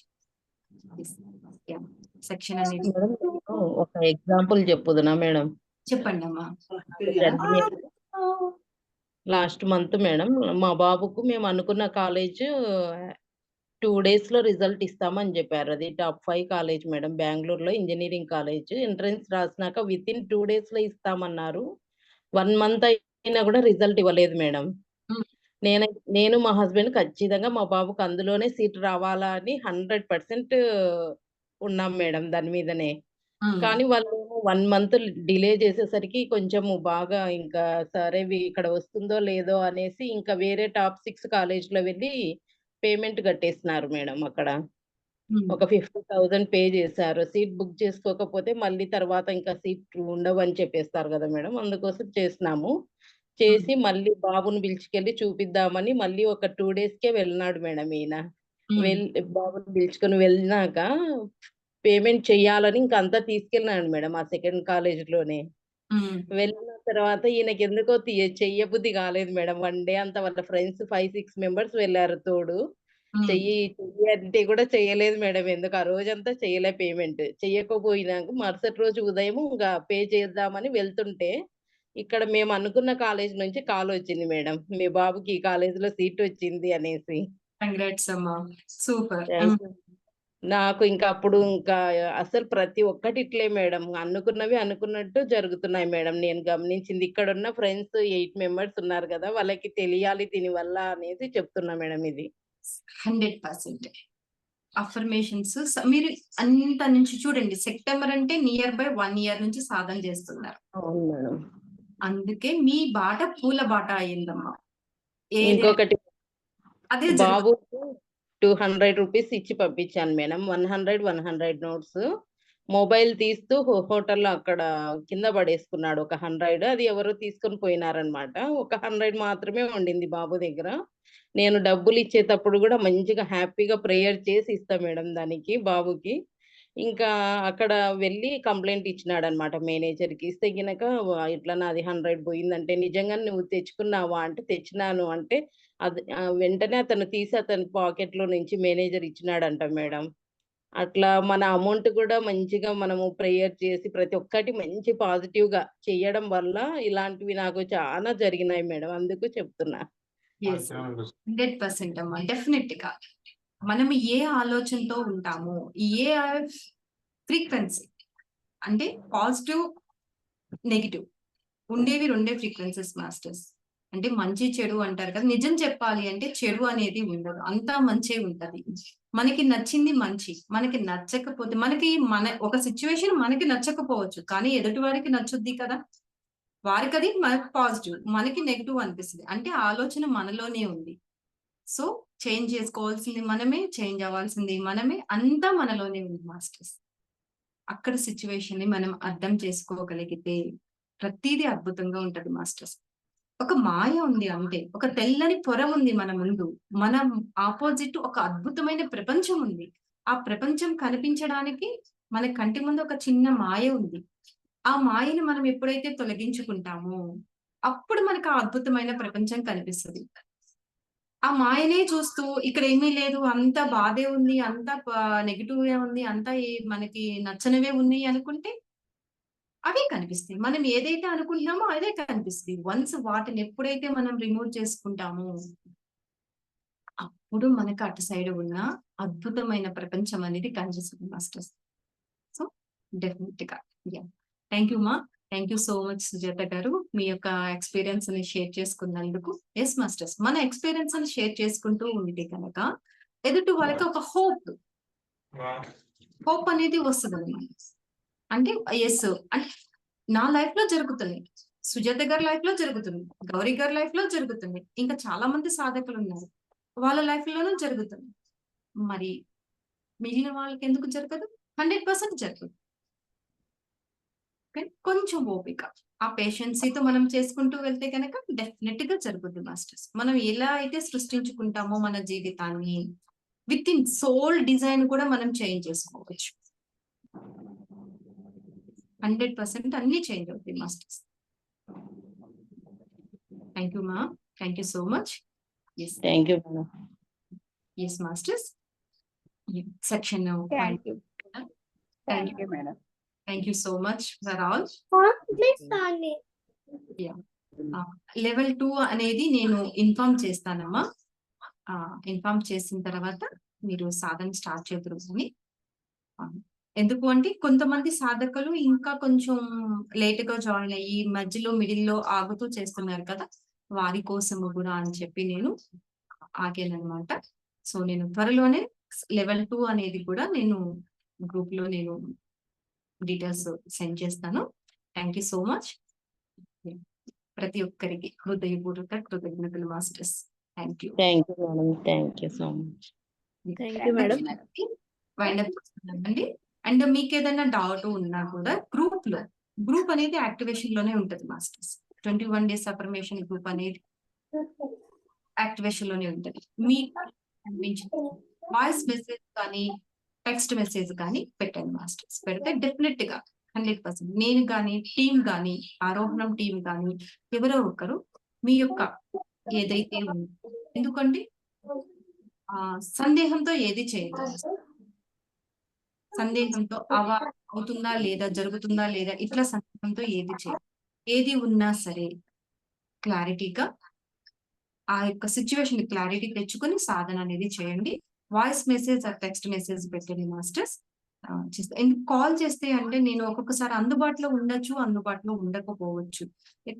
Section అనేది మేడం నేను ఒక ఎగ్జాంపుల్ చెప్పుదునా మేడం? చెప్పండి అమ్మా. లాస్ట్ మంత్ మేడం మా బాబుకు మేము అనుకున్న కాలేజ్ 2 days లో రిజల్ట్ ఇస్తామని చెప్పారు. అది టాప్ 5 కాలేజ్ మేడం, బెంగళూరులో ఇంజనీరింగ్ కాలేజ్. ఎంట్రన్స్ రాసినాక వితిన్ 2 days లో ఇస్తామన్నారు. 1 month అయినా కూడా రిజల్ట్ ఇవ్వలేదు మేడం. ఉమ్, నేను మా హస్బెండ్ ఖచ్చితంగా మా బాబుకు అందులోనే సీట్ రావాలా అని 100% ఉన్నాం మేడం దాని మీదనే. ఉమ్, కానీ వాళ్ళు 1 month డిలే చేసేసరికి కొంచెము బాగా ఇంకా సరే ఇక్కడ వస్తుందో లేదో అనేసి ఇంకా వేరే టాప్ 6 కాలేజ్‌లో వెళ్ళి పేమెంట్ కట్టేసినారు మేడం అక్కడ. ఉమ్, ఒక 50,000 పే చేశారు. సీట్ బుక్ చేసుకోకపోతే మళ్ళీ తర్వాత ఇంకా సీట్ ఉండవని చెప్పేస్తారు కదా మేడం. అందుకోసం చేసినాము. చేసి మళ్ళీ బాబుని పిలుచుకెళ్ళి చూపిద్దామని మళ్ళీ ఒక 2 days‌కే వెళ్ళినాడు మేడం ఈయన. ఉమ్, బాబుని పిలుచుకొని వెళ్ళినాక పేమెంట్ చెయ్యాలని ఇంక అంతా తీసుకెళ్ళినాడు మేడం ఆ సెకండ్ కాలేజ్‌లోనే. ఉమ్, వెళ్ళిన తర్వాత ఈయనకెందుకో చెయ్యబుద్ధి కాలేదు మేడం. 1 day అంతా వాళ్ళ ఫ్రెండ్స్ 5, 6 మెంబర్స్ వెళ్లారు తోడు. ఉమ్, చెయ్యి అంటే కూడా చెయ్యలేదు మేడం. ఎందుకు ఆ రోజంతా చెయ్యలే పేమెంట్. చెయ్యకపోయినాక మరుసటి రోజు ఉదయం ఇంక పే చేద్దామని వెళ్తుంటే, ఇక్కడ మేము అనుకున్న కాలేజ్ నుంచి కాల్ వచ్చింది మేడం. మీ బాబుకి ఈ కాలేజ్‌లో సీట్ వచ్చింది అనేసి. కంగ్రాట్స్ అమ్మా. సూపర్. Thank you. నాకు ఇంకా అప్పుడు ఇంకా అసలు ప్రతి ఒక్కటి ఇట్లే మేడం. అనుకున్నవి అనుకున్నట్టు జరుగుతున్నాయి మేడం. నేను గమనించింది. ఇక్కడున్న ఫ్రెండ్స్ 8 మెంబర్స్ ఉన్నారు కదా! వాళ్ళకి తెలియాలి దీనివల్ల అనేది చెప్తున్నా మేడం ఇది. 100% అఫర్మేషన్స్ మీరు అంత నుంచి చూడండి. సెప్టెంబర్ అంటే నియర్ బై 1 year నుంచి సాధన చేస్తున్నారు. అవును మేడం. అందుకే మీ బాట పూల బాట అయిందమ్మా. ఏది ఇంకొకటి అదే జరుగుతుంది. బాబుకు 200 రూపీస్ ఇచ్చి పంపించాను మేడం. 100 నోట్స్. మొబైల్ తీస్తూ హోటల్‌లో అక్కడ కింద పడేసుకున్నాడు ఒక 100. అది ఎవరో తీసుకొని పోయినారనమాట. ఒక 100 మాత్రమే ఉండింది బాబు దగ్గర. నేను డబ్బులిచ్చేటప్పుడు గూడా మంచిగా హ్యాపీగా ప్రేయర్ చేసి ఇస్తా మేడం దానికి బాబుకి. ఇంకా అక్కడ వెళ్ళి కంప్లెయింట్ ఇచ్చినాడనమాట మేనేజర్‌కి. ఇస్తే గినక ఇట్లా నాది 100 పోయిందంటే, నిజంగానే నువ్వు తెచ్చుకున్నావా అంటే, తెచ్చినాను అంటే, అది వెంటనే అతను తీసి అతని పాకెట్‌లో నుంచి మేనేజర్ ఇచ్చినాడంట మేడం. అట్లా మన అమౌంట్ గూడా మంచిగా మనము ప్రేయర్ చేసి ప్రతి ఒక్కటి మంచి పాజిటివ్‌గా చెయ్యడం వల్ల ఇలాంటివి నాకు చానా జరిగినాయి మేడం. అందుకు చెప్తున్నా. యెస్. 100% అమ్మా. డెఫినెట్‌గా. మనం ఏ ఆలోచనతో ఉంటామో, ఏ ఫ్రీక్వెన్సీ అంటే పాజిటివ్, నెగెటివ్ ఉండేవి 2 ఫ్రీక్వెన్సీస్ మాస్టర్స్. అంటే మంచి, చెడు అంటారు కదా! నిజం చెప్పాలి అంటే చెడు అనేది ఉండదు. అంతా మంచే ఉంటది. మనకి నచ్చింది మంచి. మనకి నచ్చకపోతే మన ఒక సిట్యుయేషన్ మనకి నచ్చకపోవచ్చు. కానీ ఎదుటి వారికి నచ్చుద్ది కదా! వారికది మనకు పాజిటివ్. మనకి నెగెటివ్ అనిపిస్తది. అంటే ఆలోచన మనలోనే ఉంది. సో, చేంజ్ చేసుకోవాల్సింది మనమే, చేంజ్ అవ్వాల్సింది మనమే. అంతా మనలోనే ఉంది మాస్టర్స్. అక్కడ సిట్యుయేషన్‌ని మనం అర్థం చేసుకోగలిగితే ప్రతీదీ అద్భుతంగా ఉంటది మాస్టర్స్. ఒక మాయ ఉంది అంతే. ఒక తెల్లని పొర ఉంది మన ముందు. మనం ఆపోజిట్ ఒక అద్భుతమైన ప్రపంచం ఉంది. ఆ ప్రపంచం కనిపించడానికి మన కంటి ముందు ఒక చిన్న మాయ ఉంది. ఆ మాయని మనం ఎప్పుడైతే తొలగించుకుంటామో, అప్పుడు మనకు ఆ అద్భుతమైన ప్రపంచం కనిపిస్తది. ఆ మాయనే చూస్తూ ఇక్కడ ఏమీ లేదు, అంతా బాధే ఉంది, అంతా నెగెటివే ఉంది, అంతా మనకి నచ్చనివే ఉన్నాయి అనుకుంటే అవే కనిపిస్తాయి. మనం ఏదైతే అనుకుంటున్నామో అదే కనిపిస్తది. వన్స్ వాటిని ఎప్పుడైతే మనం రిమూవ్ చేసుకుంటామో, అప్పుడు మనకు అటు సైడ్ ఉన్న అద్భుతమైన ప్రపంచం అనేది కనిపిస్తుంది మాస్టర్స్. సో, డెఫినిట్‌గా. యాహ్! థాంక్ యూ మా. Thank you so much Sujatha గారు. మీ యొక్క ఎక్స్‌పీరియన్స్‌ని షేర్ చేసుకున్నందుకు. Yes masters. మన ఎక్స్‌పీరియన్స్‌ని షేర్ చేసుకుంటూ ఉంటే గనక ఎదుటి వాళ్ళకి ఒక హోప్ అనేది వస్తదన్నమాట. అంటే యెస్. అంటే నా లైఫ్‌లో జరుగుతుంది. సుజాత గారి లైఫ్‌లో జరుగుతుంది. గౌరీ గారి లైఫ్‌లో జరుగుతుంది. ఇంకా చాలా మంది సాధకులున్నారు. వాళ్ళ లైఫ్‌లోనూ జరుగుతుంది. మరి మిగిలిన వాళ్ళకెందుకు జరగదు? 100% జరుగుతుంది. ఓకే. కొంచెం ఓపిక. ఆ పేషెన్సీతో మనం చేసుకుంటూ వెళ్తే గనక డెఫినిట్‌గా జరుగుద్ది మాస్టర్స్. మనం ఎలా అయితే సృష్టించుకుంటామో మన జీవితాన్ని, వితిన్ సోల్ డిజైన్ కూడా మనం చేంజ్ చేసుకోవచ్చు. 100% అన్నీ చేంజ్ అవుతాయి మాస్టర్స్. థాంక్ యూ మా. Thank you so much. Yes thank you madam. Yes masters. Section thank you thank thank you madam. Thank you so much for all. Level 2 అనేది నేను inform చేస్తానమ్మా. Inform చేసిన తర్వాత మీరు సాధన స్టార్ట్ చేద్దరు అని. ఎందుకు అంటే కొంతమంది సాధకులు ఇంకా కొంచెం లేట్ గా జాయిన్ అయ్యి మధ్యలో మిడిల్లో ఆగుతూ చేస్తున్నారు కదా, వారి కోసము కూడా అని చెప్పి నేను ఆగానమాట. సో నేను త్వరలోనే లెవెల్ 2 అనేది కూడా నేను గ్రూప్ లో నేను డీటెయిల్స్ సెండ్ చేస్తాను. Thank you so much. ప్రతి ఒక్కరికి హృదయపూర్వక కృతజ్ఞతలు masters. Thank you. Thank you madam. Thank you so much. Thank you madam. Wind up చేస్తున్నానండి. అండ్ మీకు ఏదైనా డౌట్ ఉన్నా కూడా గ్రూప్ అనేది యాక్టివేషన్ లోనే ఉంటది మాస్టర్స్. 21 days అఫర్మేషన్ గ్రూప్ అనేది యాక్టివేషన్ లోనే ఉంటది. మీకు వాయిస్ మెసేజ్ కానీ టెక్స్ట్ మెసేజ్ కానీ పెట్టండి మాస్టర్స్. పెడితే డెఫినెట్ గా 100% నేను కానీ టీం కానీ ఆరోహణం టీం కానీ ఎవరో ఒకరు మీ యొక్క ఏదైతే ఉందో, ఎందుకంటే సందేహంతో ఏది చేయదు. సందేహంతో అవుతుందా లేదా, జరుగుతుందా లేదా, ఇట్లా సందేహంతో ఏది చేయదు. ఏది ఉన్నా సరే క్లారిటీగా ఆ యొక్క సిచ్యువేషన్ క్లారిటీ తెచ్చుకొని సాధన అనేది చేయండి. వాయిస్ మెసేజ్ టెక్స్ట్ మెసేజ్ పెట్టండి మాస్టర్స్. ఎందుకు కాల్ చేస్తే అంటే నేను ఒక్కొక్కసారి అందుబాటులో ఉండొచ్చు, అందుబాటులో ఉండకపోవచ్చు.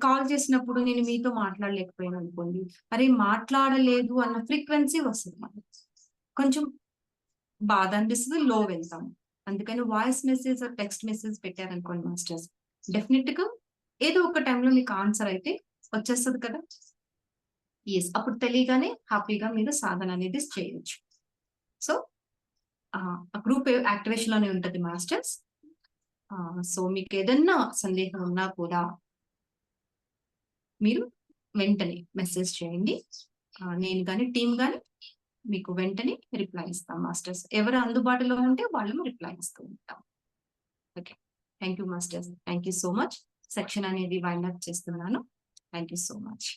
కాల్ చేసినప్పుడు నేను మీతో మాట్లాడలేకపోయాను అనుకోండి, అరే మాట్లాడలేదు అన్న ఫ్రీక్వెన్సీ వస్తుంది మనకి, కొంచెం బాధ అనిపిస్తుంది, లో వెళ్తాము. అందుకని వాయిస్ మెసేజ్ టెక్స్ట్ మెసేజ్ పెట్టారనుకోండి మాస్టర్స్, డెఫినెట్ గా ఏదో ఒక టైంలో మీకు ఆన్సర్ అయితే వచ్చేస్తుంది కదా. ఎస్, అప్పుడు తెలియగానే హ్యాపీగా మీరు సాధన అనేది చేయొచ్చు. సో గ్రూప్ యాక్టివేషన్ లోనే ఉంటది మాస్టర్స్. సో మీకు ఏదన్నా సందేహం ఉన్నా కూడా మీరు వెంటనే మెసేజ్ చేయండి. నేను కానీ టీం కానీ మీకు వెంటనే రిప్లై ఇస్తాం మాస్టర్స్. ఎవరు అందుబాటులో ఉంటే వాళ్ళు రిప్లై ఇస్తూ ఉంటాం. Okay, thank you masters. Thank you so much. Section అనేది వైండ్ అప్ చేస్తున్నాను. Thank you so much.